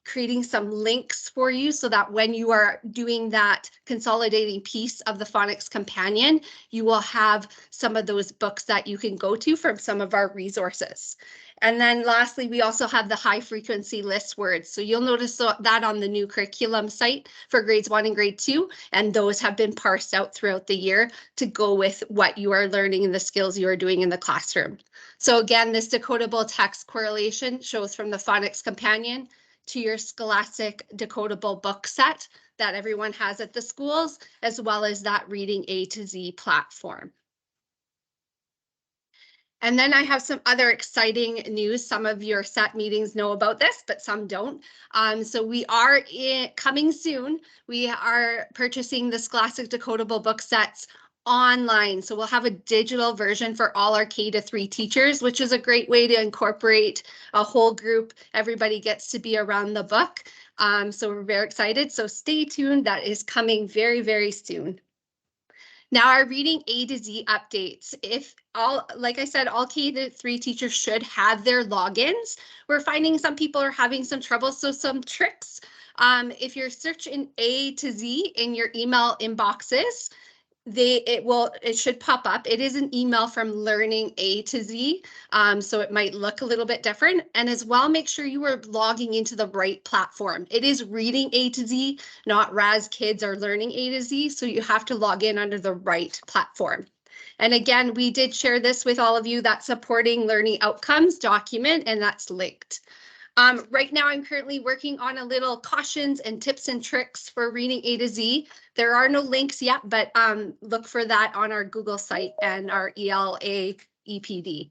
creating some links for you so that when you are doing that consolidating piece of the Phonics Companion, you will have some of those books that you can go to from some of our resources. And then lastly, we also have the high frequency list words. So you'll notice that on the new curriculum site for grades 1 and grade 2, and those have been parsed out throughout the year to go with what you are learning and the skills you are doing in the classroom. So again, this decodable text correlation shows from the Phonics Companion to your Scholastic decodable book set that everyone has at the schools, as well as that Reading A to Z platform. And then I have some other exciting news. Some of your SET meetings know about this, but some don't. So we are coming soon. We are purchasing the Scholastic decodable book sets online. So we'll have a digital version for all our K-3 teachers, which is a great way to incorporate a whole group. Everybody gets to be around the book. So we're very excited. So stay tuned. That is coming very, very soon. Now our Reading A to Z updates. Like I said, all K-3 teachers should have their logins. We're finding some people are having some trouble. So some tricks. If you're searching A to Z in your email inboxes, it should pop up. It is an email from Learning A to Z, so it might look a little bit different. And as well, make sure you are logging into the right platform. It is Reading A to Z, not Raz Kids or Learning A to Z, so you have to log in under the right platform. And again, we did share this with all of you, that supporting learning outcomes document, and that's linked. Right now, I'm currently working on a little cautions and tips and tricks for Reading A to Z. There are no links yet, but look for that on our Google site and our ELA EPD.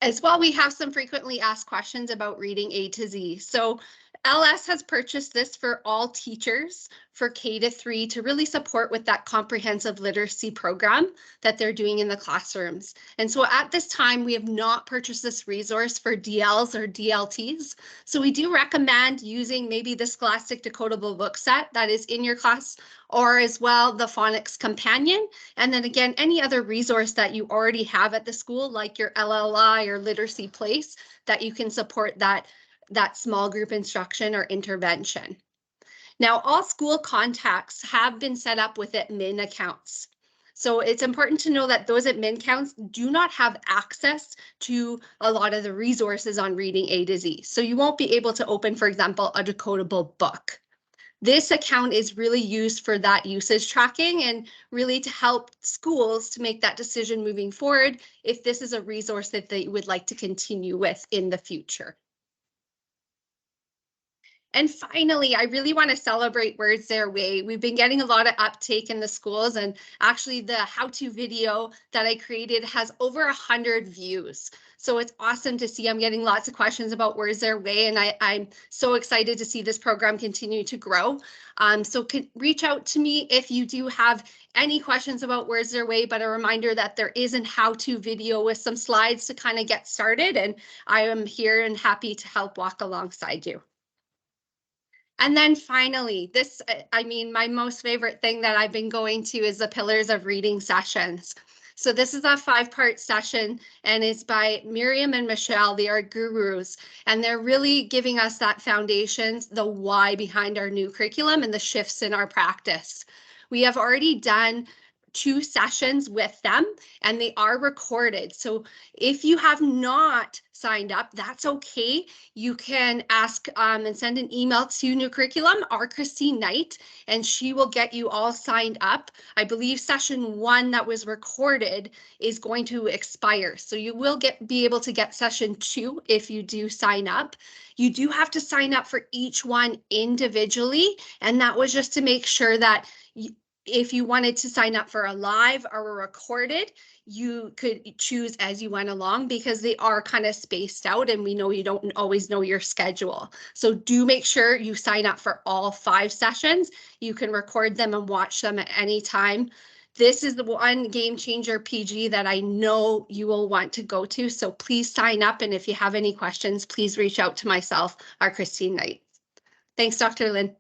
As well, we have some frequently asked questions about Reading A to Z. So LS has purchased this for all teachers for K-3 to really support with that comprehensive literacy program that they're doing in the classrooms. And so at this time, we have not purchased this resource for DLs or DLTs. So we do recommend using maybe the Scholastic decodable book set that is in your class, or as well the Phonics Companion. And then again, any other resource that you already have at the school, like your LLI or Literacy Place, that you can support that small group instruction or intervention. Now, all school contacts have been set up with admin accounts. So it's important to know that those admin accounts do not have access to a lot of the resources on Reading A to Z. So you won't be able to open, for example, a decodable book. This account is really used for that usage tracking and really to help schools to make that decision moving forward if this is a resource that they would like to continue with in the future. And finally, I really want to celebrate Words Their Way. We've been getting a lot of uptake in the schools, and actually the how-to video that I created has over 100 views. So it's awesome to see. I'm getting lots of questions about Words Their Way, and I'm so excited to see this program continue to grow. So reach out to me if you do have any questions about Words Their Way, but a reminder that there is a how-to video with some slides to kind of get started, and I am here and happy to help walk alongside you. And then finally, this, my most favorite thing that I've been going to is the Pillars of Reading sessions. So this is a 5-part session, and it's by Miriam and Michelle. They are gurus, and they're really giving us that foundation, the why behind our new curriculum and the shifts in our practice. We have already done 2 sessions with them, and they are recorded. So if you have not signed up, that's okay. You can ask and send an email to New Curriculum or Christine Knight, and she will get you all signed up. I believe session 1 that was recorded is going to expire. So you will be able to get session 2 if you do sign up. You do have to sign up for each one individually, and that was just to make sure that if you wanted to sign up for a live or a recorded, you could choose as you went along, because they are kind of spaced out and we know you don't always know your schedule. So do make sure you sign up for all 5 sessions. You can record them and watch them at any time. This is the one Game Changer PG that I know you will want to go to. So please sign up. And if you have any questions, please reach out to myself or Christine Knight. Thanks, Dr. Lynn.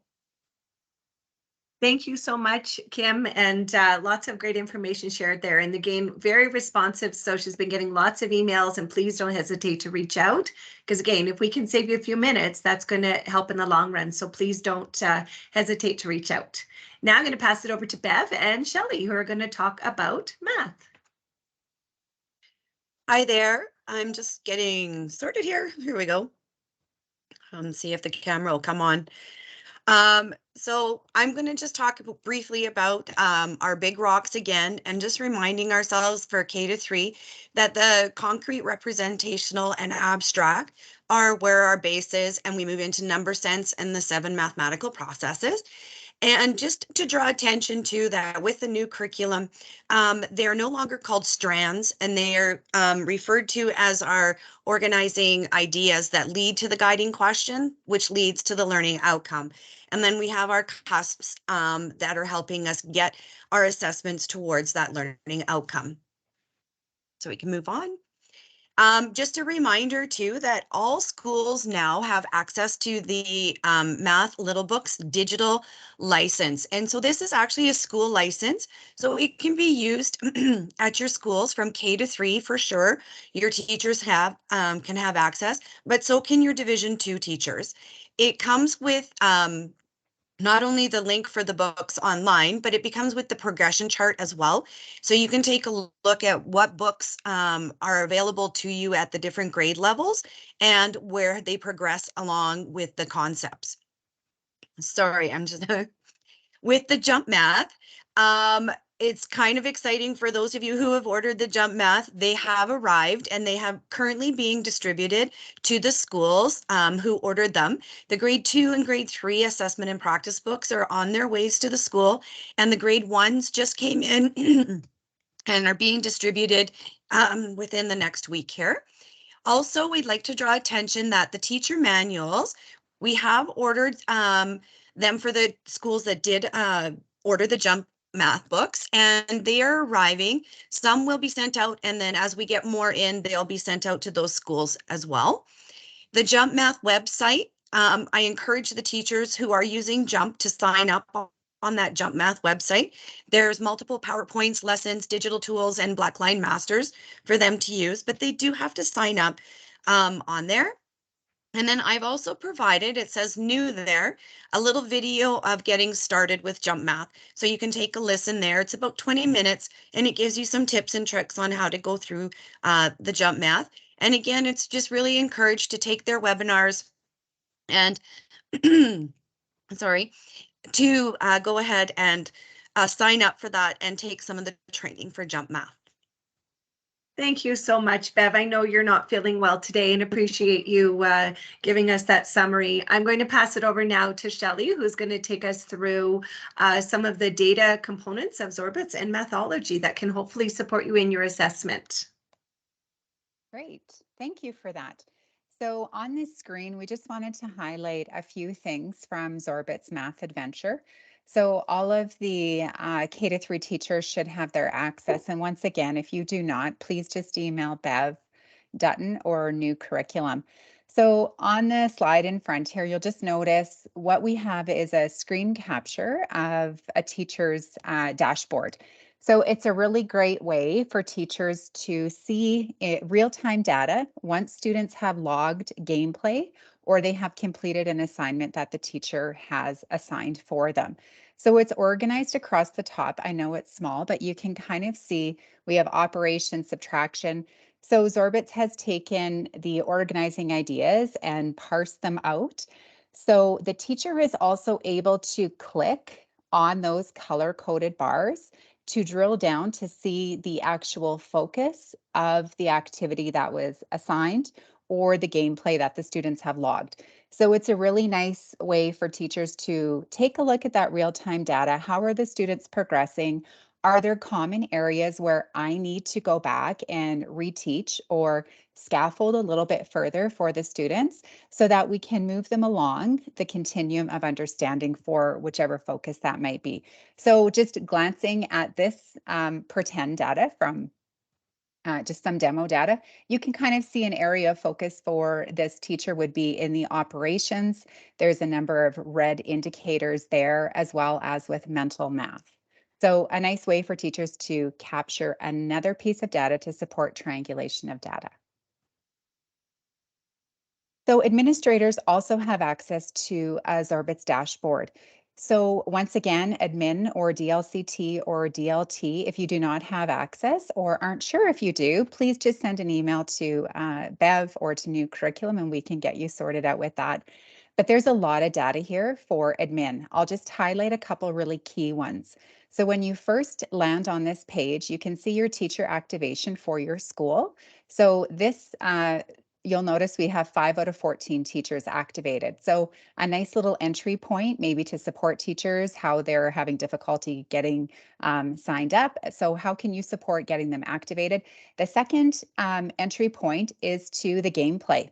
Thank you so much, Kim, and lots of great information shared there. And again, very responsive. So she's been getting lots of emails, and please don't hesitate to reach out, because again, if we can save you a few minutes, that's going to help in the long run. So please don't hesitate to reach out. Now I'm going to pass it over to Bev and Shelley, who are going to talk about math.
Hi there. I'm just getting sorted here. Here we go. See if the camera will come on. So I'm going to just talk briefly about our big rocks again, and just reminding ourselves for K-3 that the concrete, representational, and abstract are where our base is, and we move into number sense and the 7 mathematical processes. And just to draw attention to that, with the new curriculum, they are no longer called strands, and they are referred to as our organizing ideas that lead to the guiding question, which leads to the learning outcome. And then we have our cusps that are helping us get our assessments towards that learning outcome. So we can move on. Just a reminder too, that all schools now have access to the Math Little Books digital license. And so this is actually a school license. So it can be used at your schools from K-3 for sure. Your teachers can have access, but so can your Division II teachers. It comes with not only the link for the books online, but it comes with the progression chart as well. So you can take a look at what books are available to you at the different grade levels and where they progress along with the concepts. Sorry, I'm just with the Jump Math. It's kind of exciting for those of you who have ordered the Jump Math. They have arrived, and they have currently being distributed to the schools who ordered them. The grade 2 and grade 3 assessment and practice books are on their ways to the school, and the grade 1s just came in and are being distributed within the next week here. Also, we'd like to draw attention that the teacher manuals, we have ordered them for the schools that did order the Jump Math books, and they are arriving. Some will be sent out, and then as we get more in, they'll be sent out to those schools as well. The Jump Math website, I encourage the teachers who are using Jump to sign up on that Jump Math website. There's multiple PowerPoints, lessons, digital tools, and Blackline Masters for them to use, but they do have to sign up on there. And then I've also provided, it says new there, a little video of getting started with Jump Math. So you can take a listen there. It's about 20 minutes, and it gives you some tips and tricks on how to go through the Jump Math. And again, it's just really encouraged to take their webinars and, sorry, to go ahead and sign up for that and take some of the training for Jump Math.
Thank you so much, Bev. I know you're not feeling well today, and appreciate you giving us that summary. I'm going to pass it over now to Shelley, who's going to take us through some of the data components of Zorbits and Mathology that can hopefully support you in your assessment.
Great, thank you for that. So on this screen, we just wanted to highlight a few things from Zorbits Math Adventure. So all of the K-3 teachers should have their access. And once again, if you do not, please just email Bev Dutton or New Curriculum. So on the slide in front here, you'll just notice what we have is a screen capture of a teacher's dashboard. So it's a really great way for teachers to see real-time data once students have logged gameplay or they have completed an assignment that the teacher has assigned for them. So it's organized across the top. I know it's small, but you can kind of see we have operation, subtraction. So Zorbitz has taken the organizing ideas and parsed them out. So the teacher is also able to click on those color-coded bars to drill down to see the actual focus of the activity that was assigned or the gameplay that the students have logged. So it's a really nice way for teachers to take a look at that real-time data. How are the students progressing? Are there common areas where I need to go back and reteach or scaffold a little bit further for the students so that we can move them along the continuum of understanding for whichever focus that might be? So just glancing at this pretend data from just some demo data, you can kind of see an area of focus for this teacher would be in the operations. There's a number of red indicators there, as well as with mental math. So a nice way for teachers to capture another piece of data to support triangulation of data. So administrators also have access to a Zorbitz dashboard. So once again, admin or DLCT or DLT, if you do not have access or aren't sure if you do, please just send an email to Bev or to New Curriculum and we can get you sorted out with that. But there's a lot of data here for admin. I'll just highlight a couple really key ones. So when you first land on this page, you can see your teacher activation for your school. So this you'll notice we have 5 out of 14 teachers activated. So a nice little entry point, maybe to support teachers, how they're having difficulty getting signed up. So how can you support getting them activated? The second entry point is to the gameplay.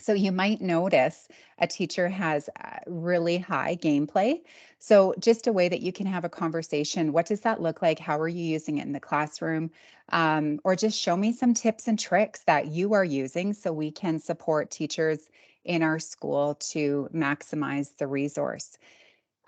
So you might notice a teacher has really high gameplay. So just a way that you can have a conversation. What does that look like? How are you using it in the classroom? Or just show me some tips and tricks that you are using so we can support teachers in our school to maximize the resource.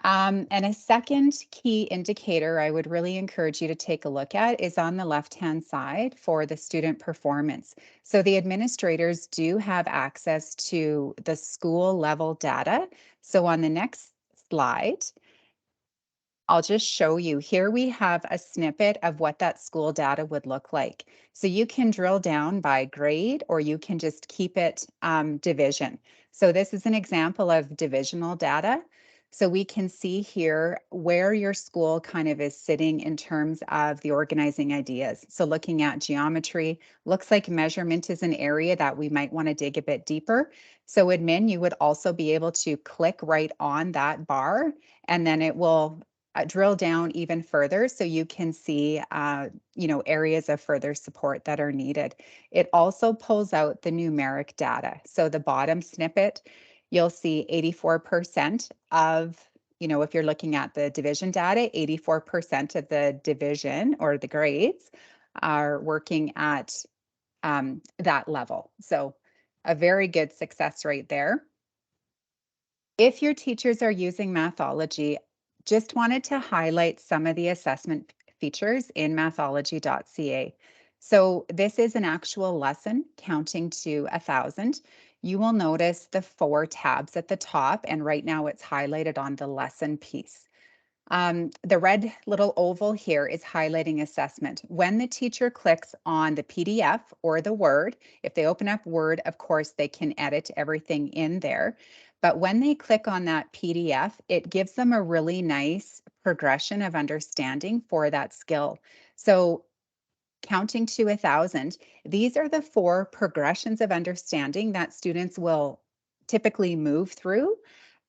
And a second key indicator I would really encourage you to take a look at is on the left-hand side for the student performance. So the administrators do have access to the school level data. So on the next slide, I'll just show you. Here we have a snippet of what that school data would look like. So you can drill down by grade or you can just keep it division. So this is an example of divisional data. So we can see here where your school kind of is sitting in terms of the organizing ideas. So looking at geometry, looks like measurement is an area that we might want to dig a bit deeper. So admin, you would also be able to click right on that bar and then it will drill down even further so you can see areas of further support that are needed. It also pulls out the numeric data. So the bottom snippet, you'll see 84% of, if you're looking at the division data, 84% of the division or the grades are working at that level. So a very good success rate there. If your teachers are using Mathology, just wanted to highlight some of the assessment features in mathology.ca. So this is an actual lesson counting to 1,000. You will notice the 4 tabs at the top, and right now it's highlighted on the lesson piece. The red little oval here is highlighting assessment. When the teacher clicks on the PDF or the Word, if they open up Word, of course, they can edit everything in there. But when they click on that PDF, it gives them a really nice progression of understanding for that skill. So counting to 1,000, these are the 4 progressions of understanding that students will typically move through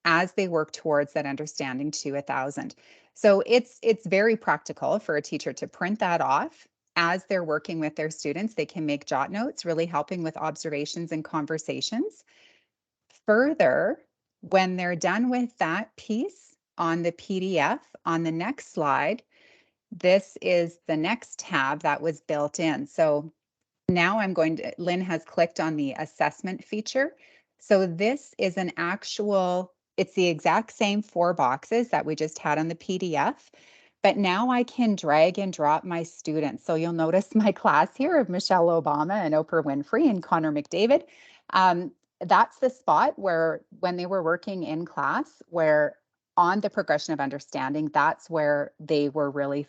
as they work towards that understanding to 1,000. So it's very practical for a teacher to print that off as they're working with their students. They can make jot notes, really helping with observations and conversations. Further, when they're done with that piece on the PDF, on the next slide, this is the next tab that was built in. So now Lynn has clicked on the assessment feature. So this is an actual, it's the exact same 4 boxes that we just had on the PDF, but now I can drag and drop my students. So you'll notice my class here of Michelle Obama and Oprah Winfrey and Connor McDavid. That's the spot where when they were working in class, where on the progression of understanding, that's where they were really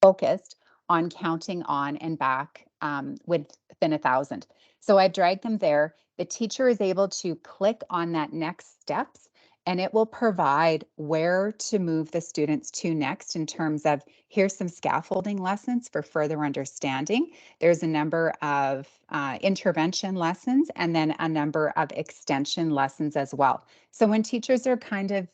focused on counting on and back within 1,000. So I've dragged them there. The teacher is able to click on that next steps, and it will provide where to move the students to next in terms of, here's some scaffolding lessons for further understanding. There's a number of intervention lessons and then a number of extension lessons as well. So when teachers are kind of,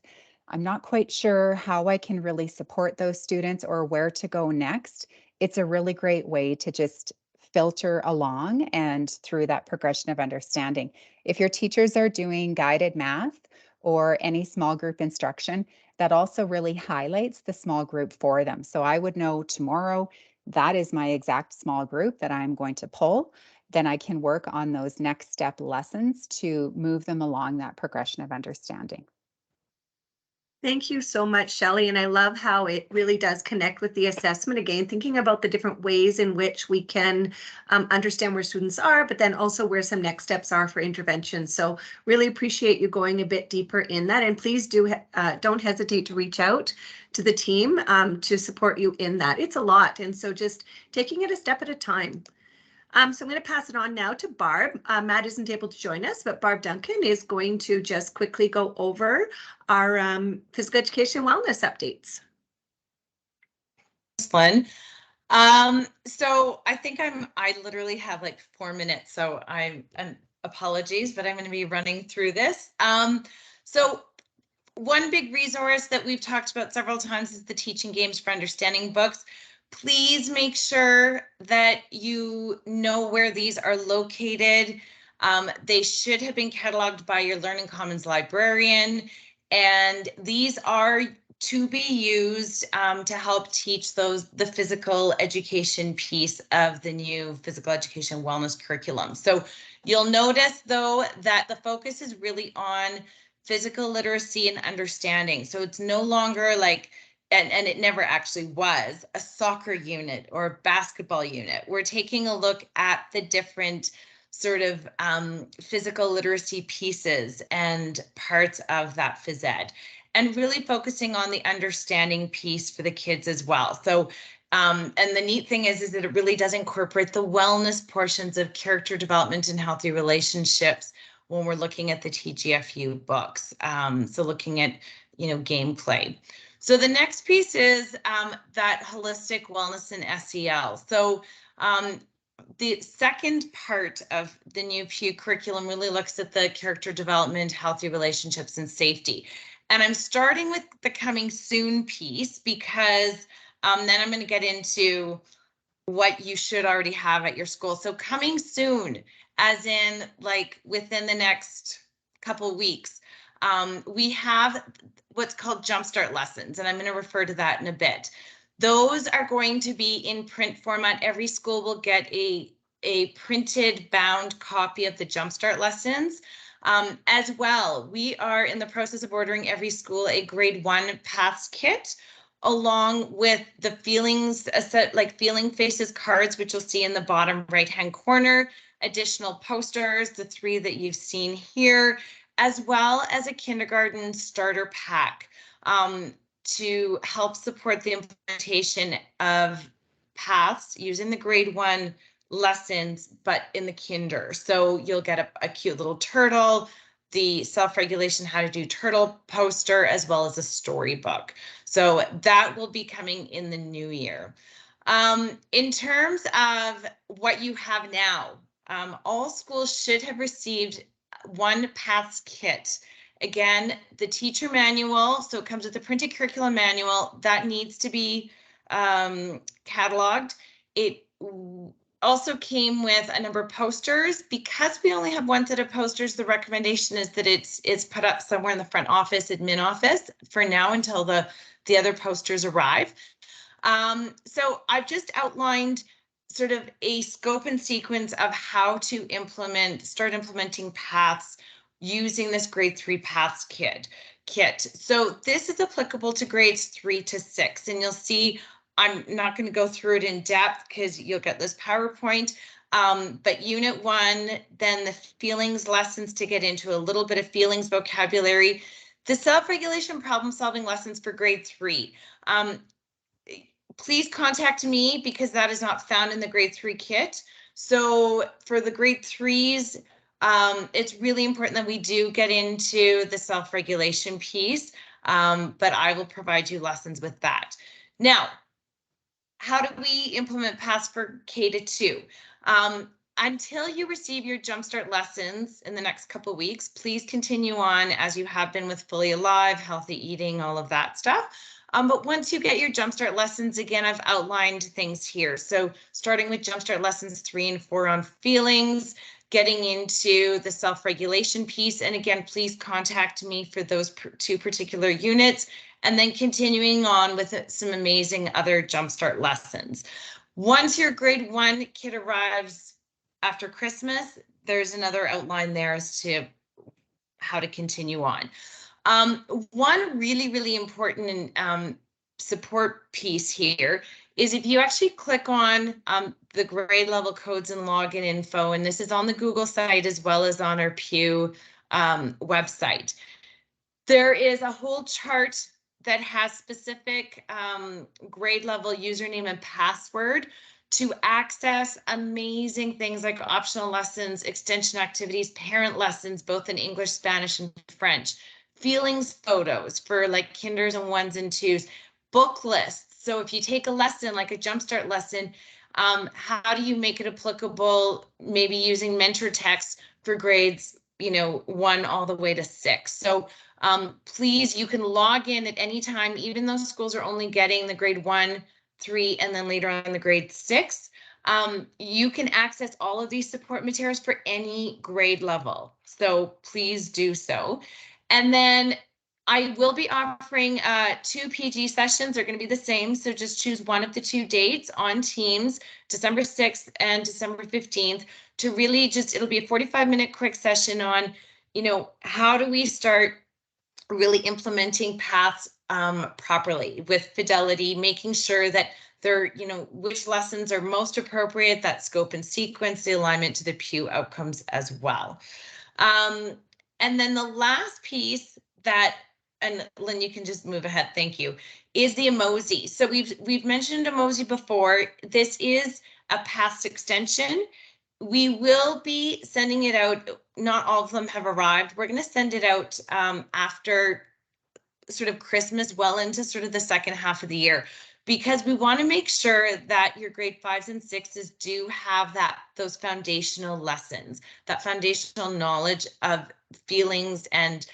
I'm not quite sure how I can really support those students or where to go next, it's a really great way to just filter along and through that progression of understanding. If your teachers are doing guided math or any small group instruction, that also really highlights the small group for them. So I would know tomorrow that is my exact small group that I'm going to pull. Then I can work on those next step lessons to move them along that progression of understanding.
Thank you so much, Shelley. And I love how it really does connect with the assessment. Again, thinking about the different ways in which we can understand where students are, but then also where some next steps are for intervention. So really appreciate you going a bit deeper in that. And please don't hesitate to reach out to the team to support you in that. It's a lot. And so just taking it a step at a time. So I'm going to pass it on now to Barb. Matt isn't able to join us, but Barb Duncan is going to just quickly go over our physical education wellness updates.
Thanks, Lynn. So I think I literally have like 4 minutes, so I'm apologies, but I'm going to be running through this. So one big resource that we've talked about several times is the Teaching Games for Understanding books. Please make sure that you know where these are located. They should have been cataloged by your Learning Commons librarian, and these are to be used to help teach the physical education piece of the new physical education wellness curriculum. So you'll notice though that the focus is really on physical literacy and understanding. So it's no longer like, and it never actually was, a soccer unit or a basketball unit. We're taking a look at the different sort of physical literacy pieces and parts of that phys ed, and really focusing on the understanding piece for the kids as well. So, and the neat thing is that it really does incorporate the wellness portions of character development and healthy relationships when we're looking at the TGFU books. So looking at, gameplay. So the next piece is that holistic wellness and SEL. So the second part of the new PU curriculum really looks at the character development, healthy relationships, and safety. And I'm starting with the coming soon piece because then I'm going to get into what you should already have at your school. So coming soon, as in like within the next couple weeks, we have what's called Jumpstart lessons, and I'm going to refer to that in a bit. Those are going to be in print format. Every school will get a printed bound copy of the Jumpstart lessons. As well, we are in the process of ordering every school a grade 1 paths kit, along with the feelings, a set like feeling faces cards, which you'll see in the bottom right-hand corner, additional posters, the 3 that you've seen here, as well as a kindergarten starter pack to help support the implementation of paths using the grade 1 lessons, but in the kinder. So you'll get a cute little turtle, the self-regulation how to do turtle poster, as well as a storybook. So that will be coming in the new year. In terms of what you have now, all schools should have received one paths kit. Again, the teacher manual, so it comes with the printed curriculum manual that needs to be cataloged. It also came with a number of posters. Because we only have one set of posters, the recommendation is that it's put up somewhere in the front office, admin office, for now until the other posters arrive. So I've just outlined sort of a scope and sequence of how to start implementing paths using this grade 3 paths kit. So this is applicable to grades 3 to 6, and you'll see I'm not going to go through it in depth because you'll get this PowerPoint, but unit 1, then the feelings lessons to get into a little bit of feelings vocabulary. The self-regulation problem-solving lessons for grade 3. Please contact me because that is not found in the grade 3 kit. So for the grade 3s, it's really important that we do get into the self-regulation piece, but I will provide you lessons with that. Now, how do we implement PASS for K-2? Until you receive your Jumpstart lessons in the next couple of weeks, please continue on as you have been with Fully Alive, healthy eating, all of that stuff. But once you get your Jumpstart lessons, again, I've outlined things here. So starting with Jumpstart lessons 3 and 4 on feelings, getting into the self-regulation piece. And again, please contact me for those 2 particular units, and then continuing on with some amazing other Jumpstart lessons. Once your grade 1 kit arrives after Christmas, there's another outline there as to how to continue on. One really important support piece here is if you actually click on the grade level codes and login info, and this is on the Google site as well as on our Pew website, there is a whole chart that has specific grade level username and password to access amazing things like optional lessons, extension activities, parent lessons, both in English, Spanish, and French, feelings photos for like kinders and 1s and 2s, book lists. So if you take a lesson like a Jumpstart lesson, how do you make it applicable, maybe using mentor text for grades, 1 all the way to 6. So please, you can log in at any time, even though schools are only getting the grade 1, 3, and then later on the grade 6. You can access all of these support materials for any grade level. So please do so. And then I will be offering 2 PG sessions. They're going to be the same. So just choose one of the 2 dates on Teams, December 6th and December 15th, to really it'll be a 45-minute quick session on, how do we start really implementing PASS properly with fidelity, making sure that they're, which lessons are most appropriate, that scope and sequence, the alignment to the Pew outcomes as well. And then the last piece that, and Lynn, you can just move ahead, thank you, is the Emoji. So we've mentioned Emoji before. This is a PASS extension. We will be sending it out. Not all of them have arrived. We're going to send it out after sort of Christmas, well into sort of the second half of the year, because we want to make sure that your grade 5s and 6s do have those foundational lessons, that foundational knowledge of feelings and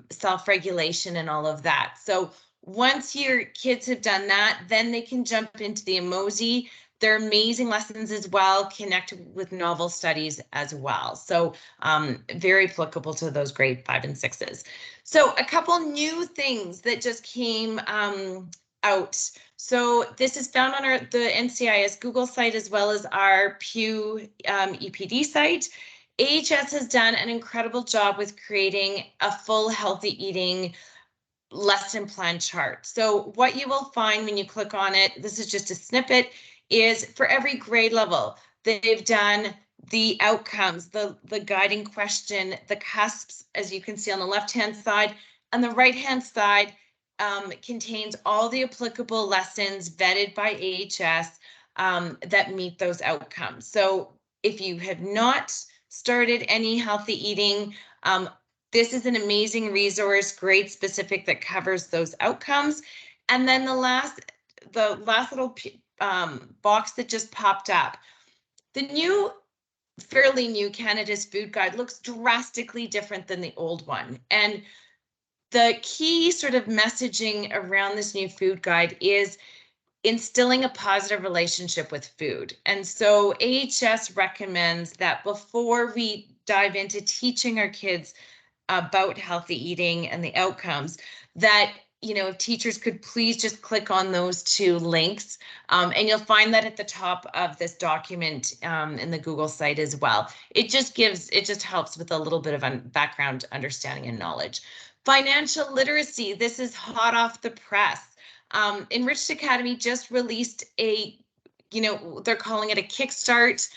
self-regulation and all of that. So once your kids have done that, then they can jump into the Emoji. They're amazing lessons as well, connect with novel studies as well. So very applicable to those grade 5 and 6s. So a couple new things that just came out. So this is found on the NCIS Google site as well as our Pew EPD site. AHS has done an incredible job with creating a full healthy eating lesson plan chart. So what you will find when you click on it, this is just a snippet, is for every grade level, they've done the outcomes, the guiding question, the cusps, as you can see on the left-hand side, and the right-hand side contains all the applicable lessons vetted by AHS that meet those outcomes. So if you have not started any healthy eating, this is an amazing resource, grade specific, that covers those outcomes. And then the last little box that just popped up, the fairly new Canada's Food Guide looks drastically different than the old one. And the key sort of messaging around this new food guide is instilling a positive relationship with food. And so AHS recommends that before we dive into teaching our kids about healthy eating and the outcomes, that if teachers could please just click on those 2 links, and you'll find that at the top of this document in the Google site as well. It just helps with a little bit of background understanding and knowledge. Financial literacy, this is hot off the press. Enriched Academy just released a you know, they're calling it a Kickstart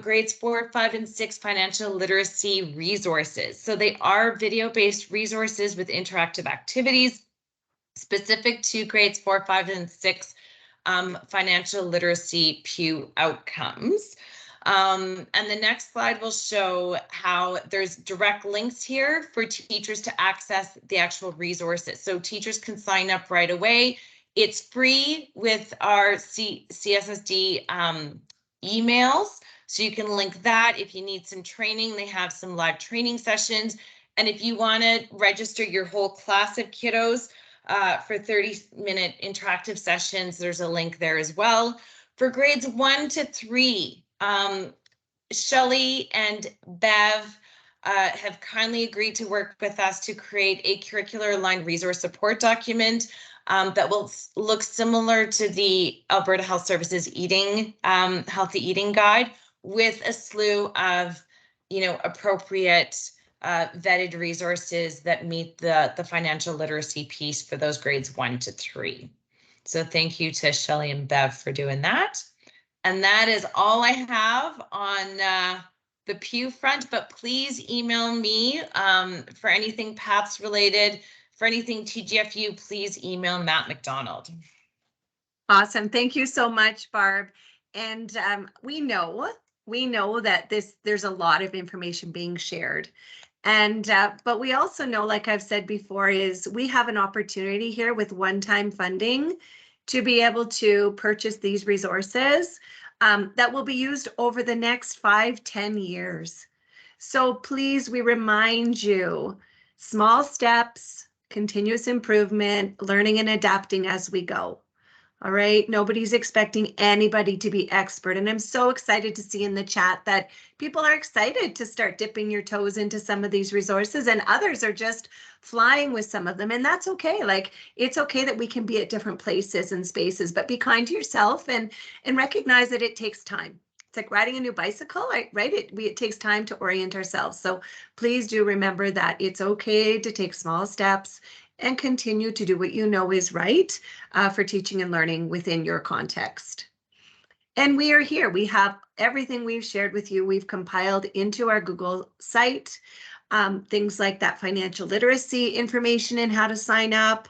grades 4, 5, and 6 financial literacy resources. So they are video-based resources with interactive activities specific to grades 4, 5, and 6 financial literacy Pew outcomes. And the next slide will show how there's direct links here for teachers to access the actual resources. So teachers can sign up right away. It's free with our CSSD emails. So you can link that. If you need some training, they have some live training sessions. And if you want to register your whole class of kiddos for 30-minute interactive sessions, there's a link there as well. For grades 1 to 3, Shelley and Bev have kindly agreed to work with us to create a curricular aligned resource support document that will look similar to the Alberta Health Services healthy eating guide, with a slew of, you know, appropriate vetted resources that meet the financial literacy piece for those grades 1 to 3. So thank you to Shelley and Bev for doing that. And that is all I have on the Pew front, but please email me for anything PATHS related. For anything TGFU, please email Matt McDonald.
Awesome. Thank you so much, Barb. And we know that there's a lot of information being shared. And but we also know, like I've said before, is we have an opportunity here with one-time funding to be able to purchase these resources that will be used over the next 5-10 years. So please, we remind you, small steps, continuous improvement, learning and adapting as we go. All right, nobody's expecting anybody to be expert. And I'm so excited to see in the chat that people are excited to start dipping your toes into some of these resources, and others are just flying with some of them. And that's okay. Like, it's okay that we can be at different places and spaces, but be kind to yourself and recognize that it takes time. It's like riding a new bicycle, right? It takes time to orient ourselves. So please do remember that it's okay to take small steps and continue to do what you know is right for teaching and learning within your context. And we are here. We have everything we've shared with you. We've compiled into our Google site, things like that financial literacy information and how to sign up,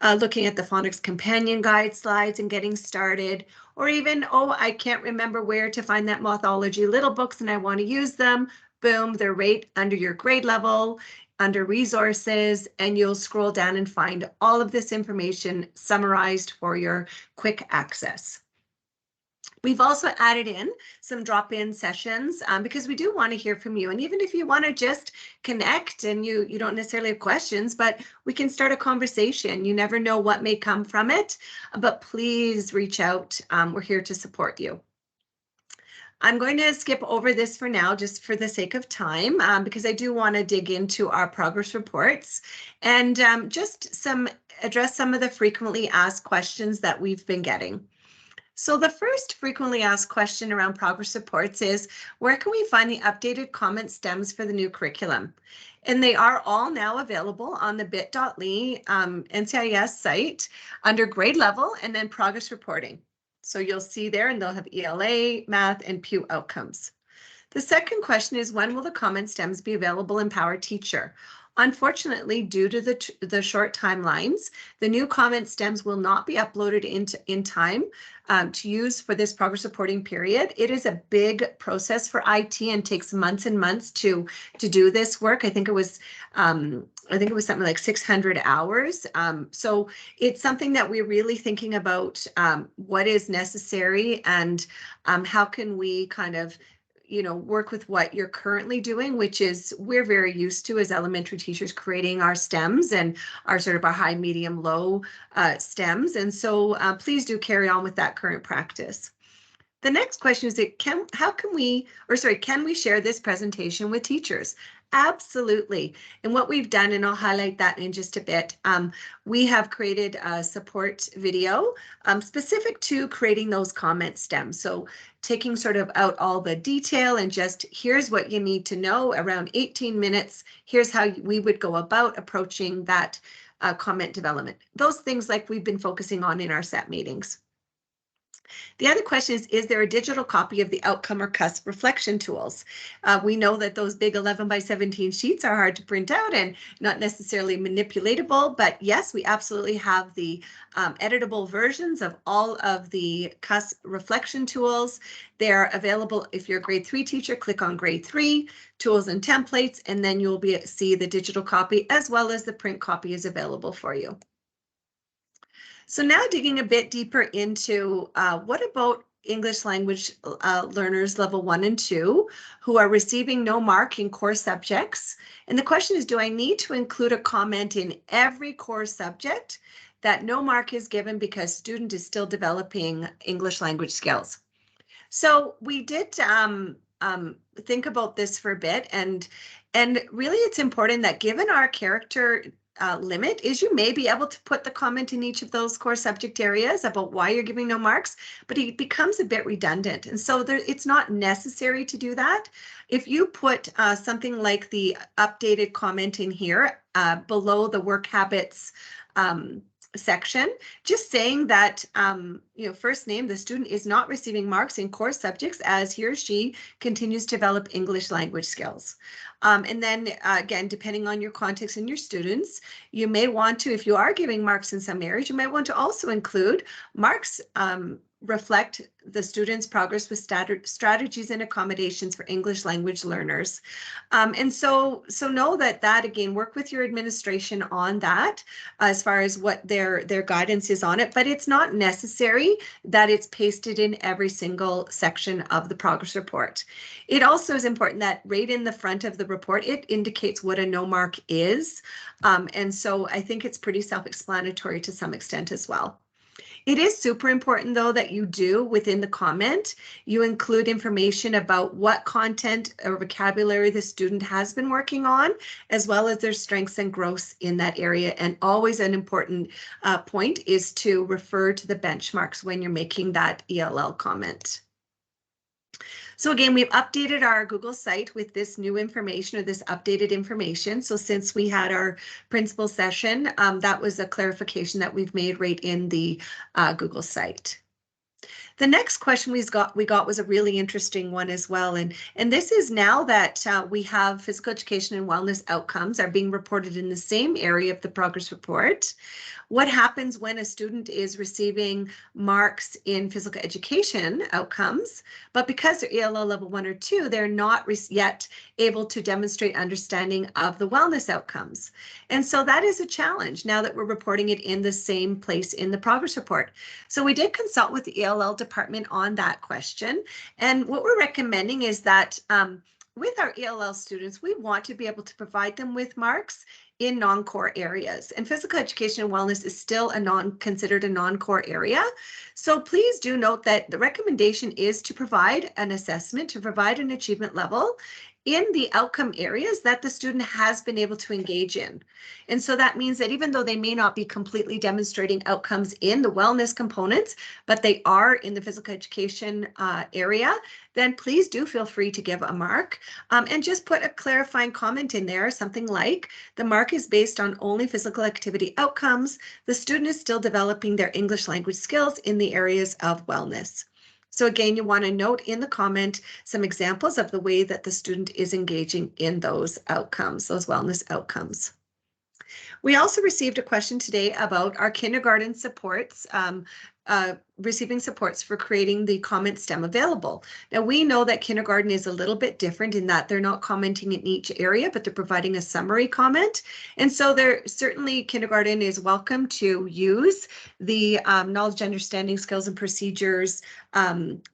looking at the Phonics Companion Guide slides and getting started, or even, oh, I can't remember where to find that Mothology little books and I want to use them. Boom, they're right under your grade level, under resources, and you'll scroll down and find all of this information summarized for your quick access. We've also added in some drop-in sessions because we do want to hear from you. And even if you want to just connect and you don't necessarily have questions, but we can start a conversation. You never know what may come from it, but please reach out. We're here to support you. I'm going to skip over this for now, just for the sake of time, because I do want to dig into our progress reports and just address some of the frequently asked questions that we've been getting. So the first frequently asked question around progress reports is, where can we find the updated comment stems for the new curriculum? And they are all now available on the bit.ly NCIS site under grade level and then progress reporting. So you'll see there, and they'll have ELA, math, and Pew outcomes. The second question is, when will the comment stems be available in Power Teacher? Unfortunately, due to the short timelines, the new comment stems will not be uploaded in time to use for this progress reporting period. It is a big process for IT and takes months and months to do this work. I think it was something like 600 hours. So it's something that we're really thinking about what is necessary and how can we kind of work with what you're currently doing, which is we're very used to as elementary teachers creating our stems and our sort of our high, medium, low stems. And so please do carry on with that current practice. The next question is, can we share this presentation with teachers? Absolutely. And what we've done, and I'll highlight that in just a bit, we have created a support video specific to creating those comment stems. So taking sort of out all the detail and just here's what you need to know, around 18 minutes. Here's how we would go about approaching that comment development. Those things like we've been focusing on in our SET meetings. The other question is there a digital copy of the outcome or CUSP reflection tools? We know that those big 11 by 17 sheets are hard to print out and not necessarily manipulatable, but yes, we absolutely have the editable versions of all of the CUSP reflection tools. They're available if you're a grade 3 teacher, click on grade 3, tools and templates, and then you'll see the digital copy as well as the print copy is available for you. So now digging a bit deeper into what about English language learners level 1 and 2 who are receiving no mark in core subjects? And the question is, do I need to include a comment in every core subject that no mark is given because student is still developing English language skills? So we did think about this for a bit, and really it's important that given our character limit is you may be able to put the comment in each of those core subject areas about why you're giving no marks, but it becomes a bit redundant. And so it's not necessary to do that. If you put something like the updated comment in here below the work habits section, just saying that, first name, the student is not receiving marks in core subjects as he or she continues to develop English language skills. And then again, depending on your context and your students, you may want to, if you are giving marks in some areas, you might want to also include marks reflect the student's progress with strategies and accommodations for English language learners. And so know that again, work with your administration on that as far as what their guidance is on it, but it's not necessary that it's pasted in every single section of the progress report. It also is important that right in the front of the report, it indicates what a no mark is. And so I think it's pretty self-explanatory to some extent as well. It is super important, though, that you do within the comment, you include information about what content or vocabulary the student has been working on, as well as their strengths and growths in that area. And always an important point is to refer to the benchmarks when you're making that ELL comment. So again, we've updated our Google site with this new information or this updated information. So since we had our principal session, that was a clarification that we've made right in the Google site. The next question we got was a really interesting one as well. And this is now that we have physical education and wellness outcomes are being reported in the same area of the progress report. What happens when a student is receiving marks in physical education outcomes, but because they're ELL level 1 or 2, they're not yet able to demonstrate understanding of the wellness outcomes. And so that is a challenge now that we're reporting it in the same place in the progress report. So we did consult with the ELL department on that question. And what we're recommending is that with our ELL students, we want to be able to provide them with marks in non-core areas, and physical education and wellness is still considered a non-core area. So please do note that the recommendation is to provide an assessment, to provide an achievement level in the outcome areas that the student has been able to engage in. And so that means that even though they may not be completely demonstrating outcomes in the wellness components, but they are in the physical education area, then please do feel free to give a mark and just put a clarifying comment in there, something like the mark is based on only physical activity outcomes. The student is still developing their English language skills in the areas of wellness. So again, you want to note in the comment some examples of the way that the student is engaging in those outcomes, those wellness outcomes. We also received a question today about our kindergarten supports, receiving supports for creating the comment stem available. Now we know that kindergarten is a little bit different in that they're not commenting in each area, but they're providing a summary comment. And so certainly kindergarten is welcome to use the knowledge, understanding, skills and procedures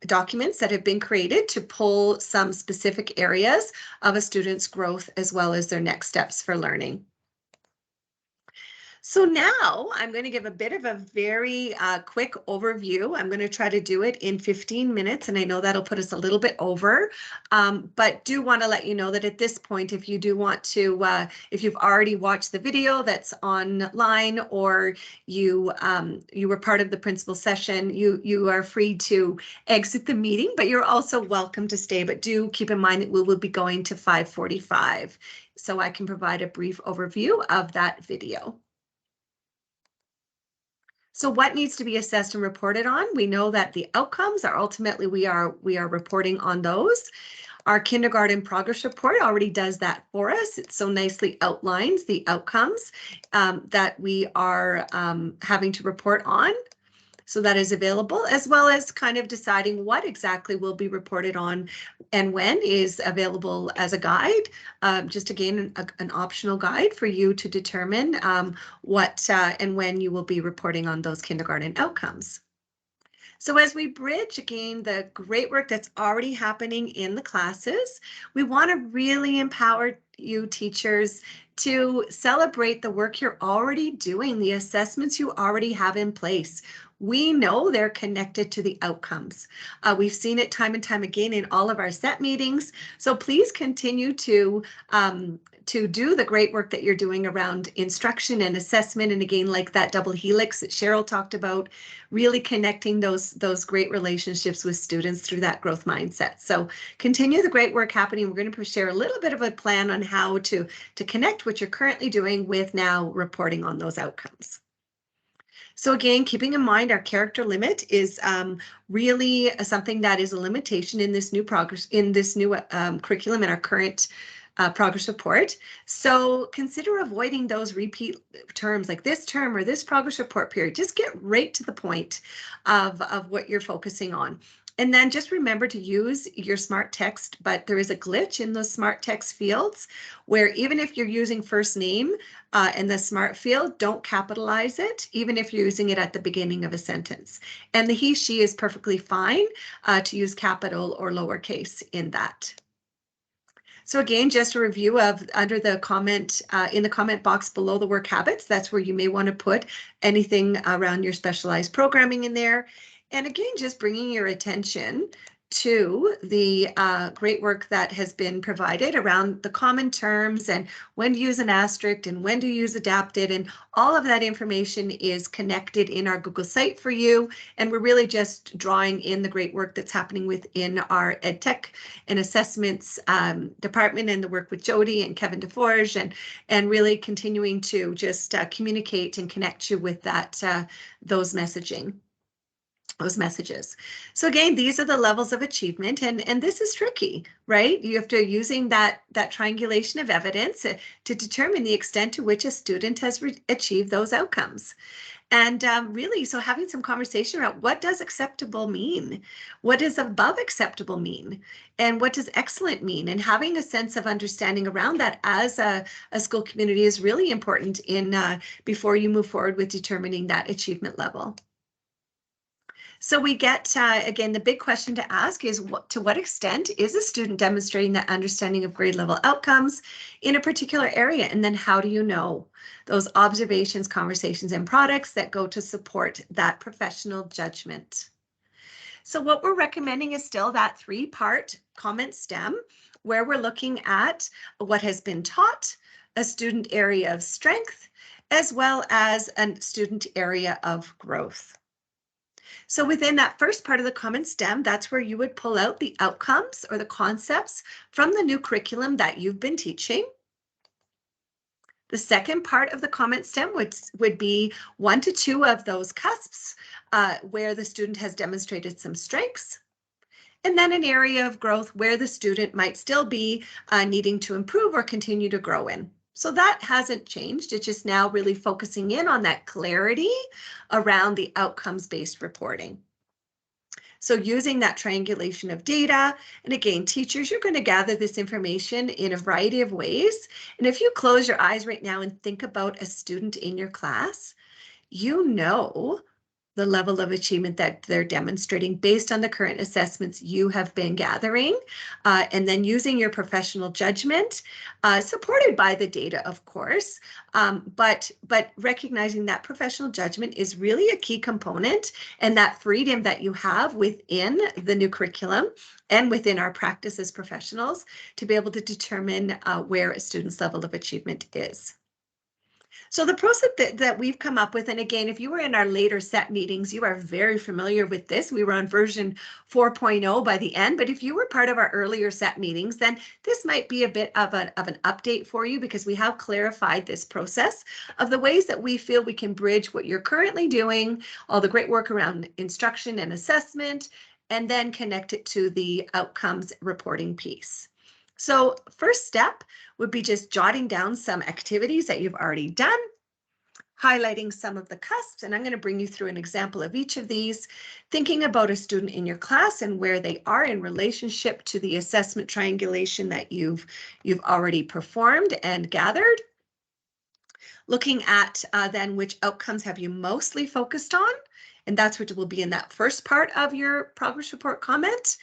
documents that have been created to pull some specific areas of a student's growth as well as their next steps for learning. So now I'm going to give a bit of a very quick overview. I'm going to try to do it in 15 minutes, and I know that'll put us a little bit over, but do want to let you know that at this point, if you do want to, if you've already watched the video that's online or you were part of the principal session, you are free to exit the meeting, but you're also welcome to stay. But do keep in mind that we will be going to 5:45, so I can provide a brief overview of that video. So what needs to be assessed and reported on? We know that the outcomes are ultimately we are reporting on those. Our kindergarten progress report already does that for us. It so nicely outlines the outcomes that we are having to report on. So that is available, as well as kind of deciding what exactly will be reported on and when is available as a guide. Just again, an optional guide for you to determine what and when you will be reporting on those kindergarten outcomes. So as we bridge, again, the great work that's already happening in the classes, we want to really empower you teachers to celebrate the work you're already doing, the assessments you already have in place. We know they're connected to the outcomes. We've seen it time and time again in all of our set meetings. So please continue to do the great work that you're doing around instruction and assessment. And again, like that double helix that Cheryl talked about, really connecting those great relationships with students through that growth mindset. So continue the great work happening. We're going to share a little bit of a plan on how to connect what you're currently doing with now reporting on those outcomes. So again, keeping in mind our character limit is really something that is a limitation in this new curriculum in our current progress report. So consider avoiding those repeat terms like this term or this progress report period. Just get right to the point of what you're focusing on. And then just remember to use your smart text, but there is a glitch in those smart text fields where even if you're using first name in the smart field, don't capitalize it, even if you're using it at the beginning of a sentence. And the he, she is perfectly fine to use capital or lowercase in that. So again, just a review of under the comment, in the comment box below the work habits, that's where you may want to put anything around your specialized programming in there. And again, just bringing your attention to the great work that has been provided around the common terms and when to use an asterisk and when to use adapted, and all of that information is connected in our Google site for you. And we're really just drawing in the great work that's happening within our EdTech and assessments department and the work with Jody and Kevin DeForge, and really continuing to just communicate and connect you with that those messages. So again, these are the levels of achievement, and this is tricky, right? You have to using that triangulation of evidence to determine the extent to which a student has achieved those outcomes. And really, so having some conversation about what does acceptable mean? What does above acceptable mean? And what does excellent mean? And having a sense of understanding around that as a school community is really important in before you move forward with determining that achievement level. So we get, again, the big question to ask is to what extent is a student demonstrating that understanding of grade level outcomes in a particular area? And then how do you know those observations, conversations, and products that go to support that professional judgment? So what we're recommending is still that 3-part comment stem, where we're looking at what has been taught, a student area of strength, as well as a student area of growth. So within that first part of the comment stem, that's where you would pull out the outcomes or the concepts from the new curriculum that you've been teaching. The second part of the comment stem would be 1 to 2 of those cusps where the student has demonstrated some strengths. And then an area of growth where the student might still be needing to improve or continue to grow in. So that hasn't changed. It's just now really focusing in on that clarity around the outcomes-based reporting. So using that triangulation of data, and again, teachers, you're going to gather this information in a variety of ways. And if you close your eyes right now and think about a student in your class, you know the level of achievement that they're demonstrating based on the current assessments you have been gathering, and then using your professional judgment, supported by the data, of course, but recognizing that professional judgment is really a key component, and that freedom that you have within the new curriculum and within our practice as professionals to be able to determine where a student's level of achievement is. So the process that we've come up with, and again, if you were in our later set meetings, you are very familiar with this. We were on version 4.0 by the end, but if you were part of our earlier set meetings, then this might be a bit of an update for you, because we have clarified this process of the ways that we feel we can bridge what you're currently doing, all the great work around instruction and assessment, and then connect it to the outcomes reporting piece. So first step would be just jotting down some activities that you've already done, highlighting some of the cusps, and I'm going to bring you through an example of each of these, thinking about a student in your class and where they are in relationship to the assessment triangulation that you've already performed and gathered. Looking at then which outcomes have you mostly focused on, and that's what will be in that first part of your progress report comment.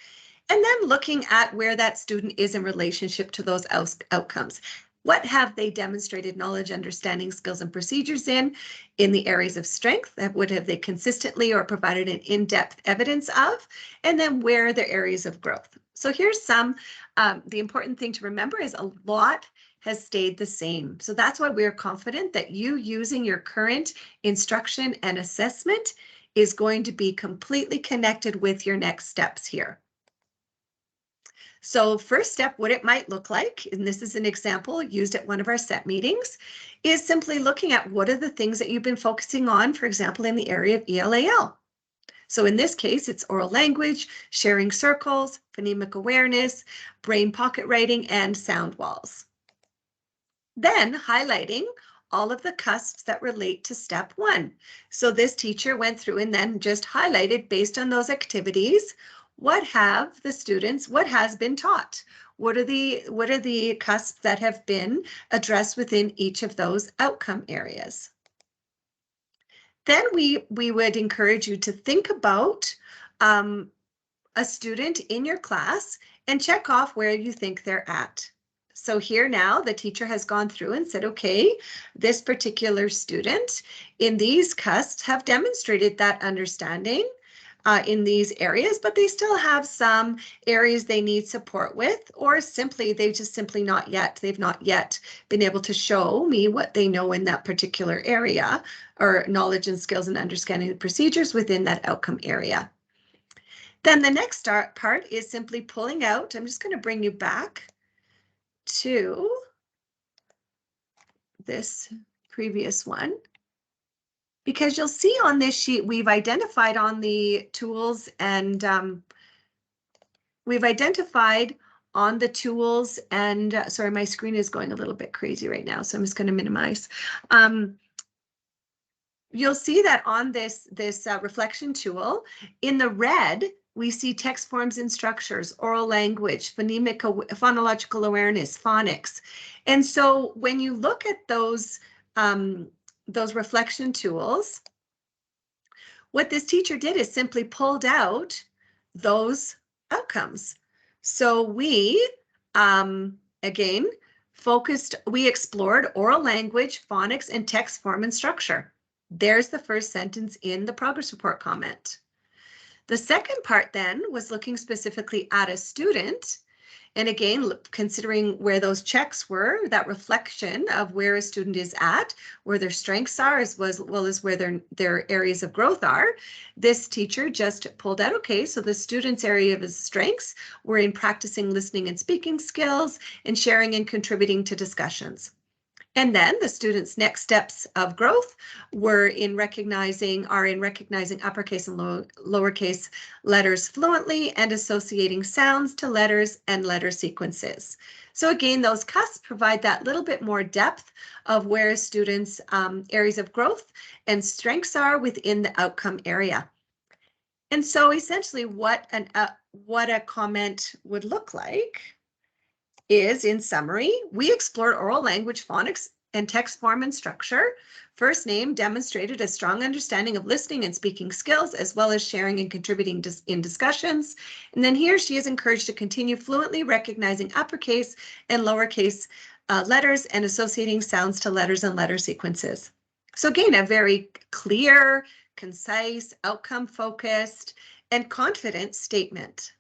And then looking at where that student is in relationship to those outcomes. What have they demonstrated knowledge, understanding, skills, and procedures in the areas of strength? What have they consistently or provided an in-depth evidence of? And then where are their areas of growth? So here's some, the important thing to remember is a lot has stayed the same. So that's why we're confident that you using your current instruction and assessment is going to be completely connected with your next steps here. So first step, what it might look like, and this is an example used at one of our set meetings, is simply looking at what are the things that you've been focusing on, for example, in the area of ELAL. So in this case, it's oral language, sharing circles, phonemic awareness, brain pocket writing, and sound walls. Then highlighting all of the cusps that relate to step one. So this teacher went through and then just highlighted, based on those activities, what have the students, what has been taught? What are the cusps that have been addressed within each of those outcome areas? Then we would encourage you to think about a student in your class and check off where you think they're at. So here now the teacher has gone through and said, okay, this particular student in these cusps have demonstrated that understanding in these areas, but they still have some areas they need support with, or simply they've not yet been able to show me what they know in that particular area, or knowledge and skills and understanding the procedures within that outcome area. Then the next part is simply pulling out. I'm just going to bring you back to this previous one, because you'll see on this sheet, we've identified on the tools and sorry, my screen is going a little bit crazy right now, so I'm just going to minimize. You'll see that on this reflection tool, in the red, we see text forms and structures, oral language, phonological awareness, phonics. And so when you look at those reflection tools, what this teacher did is simply pulled out those outcomes. So we, again, we explored oral language, phonics, and text form and structure. There's the first sentence in the progress report comment. The second part then was looking specifically at a student, and again, considering where those checks were, that reflection of where a student is at, where their strengths are, as well as where their areas of growth are. This teacher just pulled out, okay, so the student's area of his strengths were in practicing listening and speaking skills and sharing and contributing to discussions. And then the student's next steps of growth are in recognizing uppercase and lowercase letters fluently and associating sounds to letters and letter sequences. So again, those cusps provide that little bit more depth of where a student's areas of growth and strengths are within the outcome area. And so essentially what a comment would look like is, in summary, we explored oral language, phonics, and text form and structure. First name demonstrated a strong understanding of listening and speaking skills, as well as sharing and contributing in discussions. And then he or she is encouraged to continue fluently recognizing uppercase and lowercase letters and associating sounds to letters and letter sequences. So again, a very clear, concise, outcome-focused, and confident statement.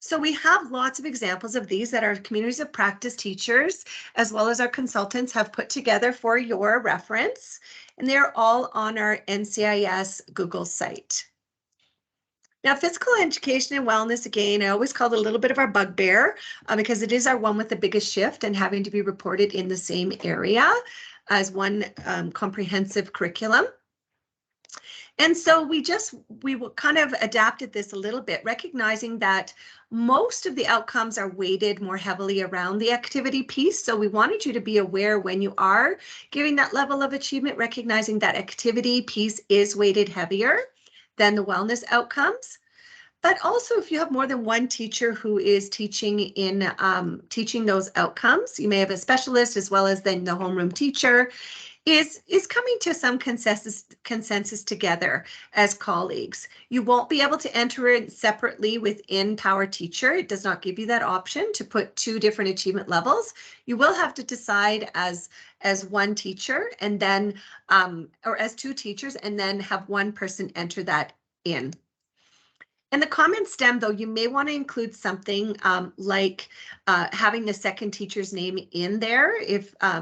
So we have lots of examples of these that our communities of practice teachers, as well as our consultants, have put together for your reference, and they're all on our NCIS Google site. Now, physical education and wellness, again, I always call it a little bit of our bugbear because it is our one with the biggest shift and having to be reported in the same area as one comprehensive curriculum. And so we kind of adapted this a little bit, recognizing that most of the outcomes are weighted more heavily around the activity piece. So we wanted you to be aware when you are giving that level of achievement, recognizing that activity piece is weighted heavier than the wellness outcomes. But also, if you have more than one teacher who is teaching in teaching those outcomes, you may have a specialist as well as then the homeroom teacher is coming to some consensus together as colleagues. You won't be able to enter it separately within Power Teacher. It does not give you that option to put two different achievement levels. You will have to decide as one teacher and then, or as two teachers, and then have one person enter that in. In the comment stem, though, you may want to include something like having the second teacher's name in there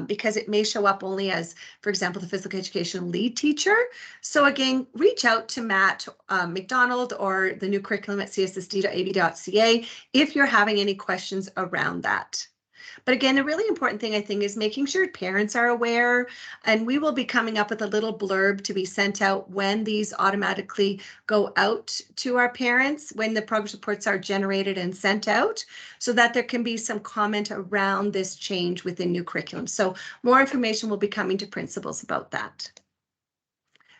because it may show up only as, for example, the physical education lead teacher. So again, reach out to Matt McDonald or the new curriculum at cssd.ab.ca if you're having any questions around that. But again, a really important thing, I think, is making sure parents are aware, and we will be coming up with a little blurb to be sent out when these automatically go out to our parents, when the progress reports are generated and sent out, so that there can be some comment around this change within new curriculum. So more information will be coming to principals about that.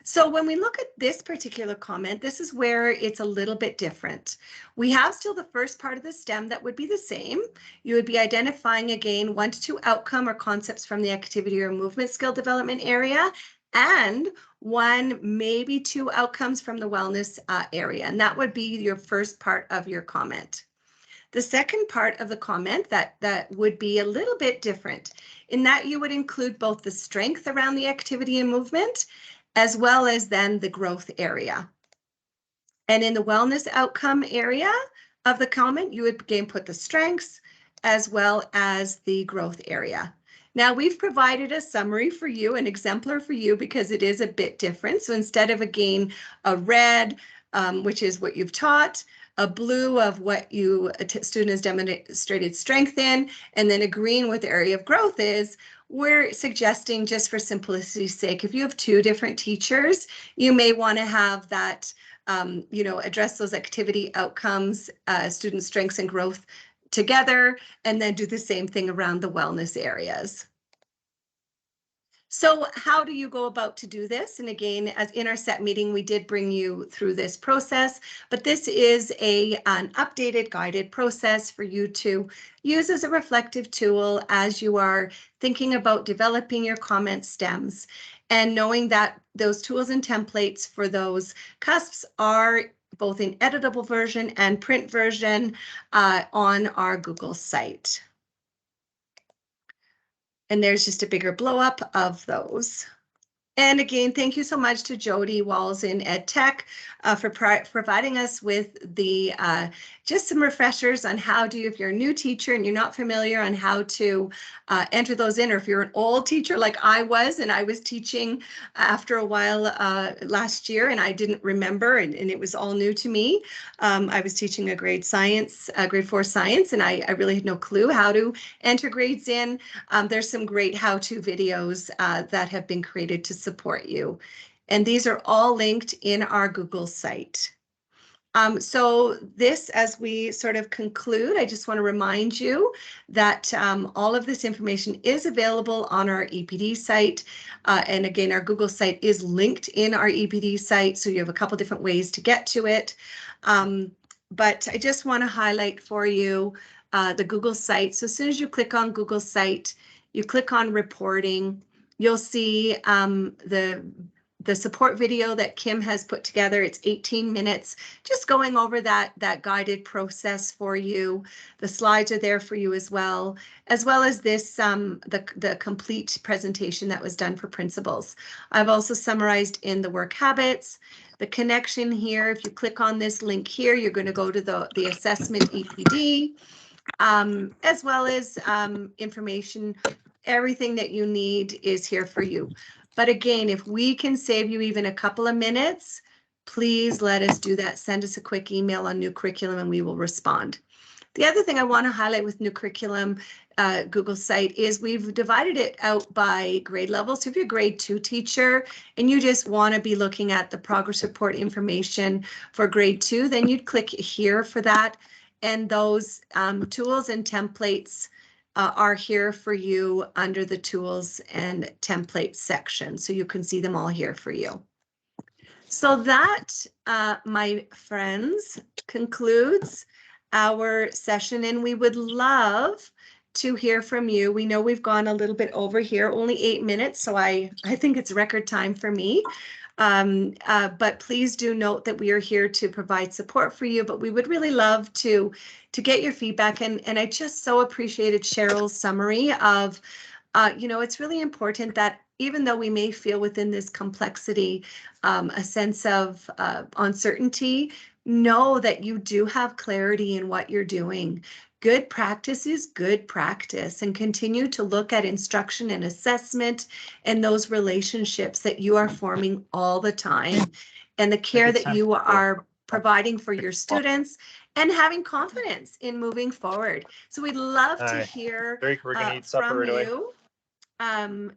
So when we look at this particular comment, this is where it's a little bit different. We have still the first part of the STEM that would be the same. You would be identifying again 1 to 2 outcome or concepts from the activity or movement skill development area, and 1, maybe 2 outcomes from the wellness area. And that would be your first part of your comment. The second part of the comment that would be a little bit different in that you would include both the strength around the activity and movement, as well as then the growth area. And in the wellness outcome area of the comment, you would again put the strengths as well as the growth area. Now we've provided a summary for you, an exemplar for you, because it is a bit different. So instead of again a red, which is what you've taught, a blue of what student has demonstrated strength in, and then a green what the area of growth is, we're suggesting, just for simplicity's sake, if you have 2 different teachers, you may want to have that, address those activity outcomes, student strengths and growth together, and then do the same thing around the wellness areas. So how do you go about to do this? And again, as in our set meeting, we did bring you through this process, but this is an updated guided process for you to use as a reflective tool as you are thinking about developing your comment stems, and knowing that those tools and templates for those cusps are both in editable version and print version on our Google site. And there's just a bigger blow up of those. And again, thank you so much to Jody Walls in EdTech for providing us with the just some refreshers on how to, if you're a new teacher and you're not familiar on how to enter those in, or if you're an old teacher like I was, and I was teaching after a while last year and I didn't remember, and it was all new to me. I was teaching a grade 4 science, and I really had no clue how to enter grades in. There's some great how-to videos that have been created to support you. And these are all linked in our Google site. So this, as we sort of conclude, I just want to remind you that all of this information is available on our EPD site. And again, our Google site is linked in our EPD site, so you have a couple different ways to get to it. But I just want to highlight for you the Google site. So as soon as you click on Google site, you click on reporting, you'll see the the support video that Kim has put together. It's 18 minutes, just going over that guided process for you. The slides are there for you as well as this the complete presentation that was done for principals. I've also summarized in the work habits. The connection here, if you click on this link here, you're going to go to the assessment EPD, as well as information. Everything that you need is here for you. But again, if we can save you even a couple of minutes, please let us do that. Send us a quick email on New Curriculum and we will respond. The other thing I want to highlight with New Curriculum Google site is we've divided it out by grade level. So if you're a grade 2 teacher and you just want to be looking at the progress report information for grade 2, then you'd click here for that. And those tools and templates are here for you under the tools and templates section. So you can see them all here for you. So that, my friends, concludes our session, and we would love to hear from you. We know we've gone a little bit over here, only 8 minutes, so I think it's record time for me. But please do note that we are here to provide support for you, but we would really love to get your feedback. And I just so appreciated Cheryl's summary of, it's really important that even though we may feel within this complexity a sense of uncertainty, know that you do have clarity in what you're doing. Good practice is good practice, and continue to look at instruction and assessment and those relationships that you are forming all the time, and the care that you are providing for your students, and having confidence in moving forward. So we'd love to hear from you on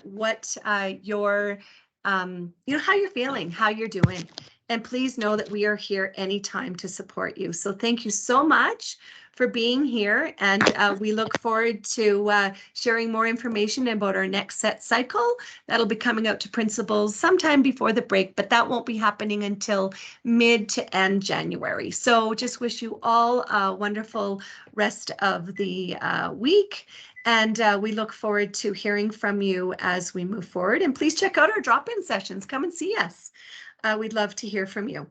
what your, how you're feeling, how you're doing. And please know that we are here anytime to support you. So thank you so much for being here. And we look forward to sharing more information about our next set cycle. That'll be coming out to principals sometime before the break, but that won't be happening until mid to end January. So just wish you all a wonderful rest of the week. And we look forward to hearing from you as we move forward. And please check out our drop-in sessions. Come and see us. We'd love to hear from you.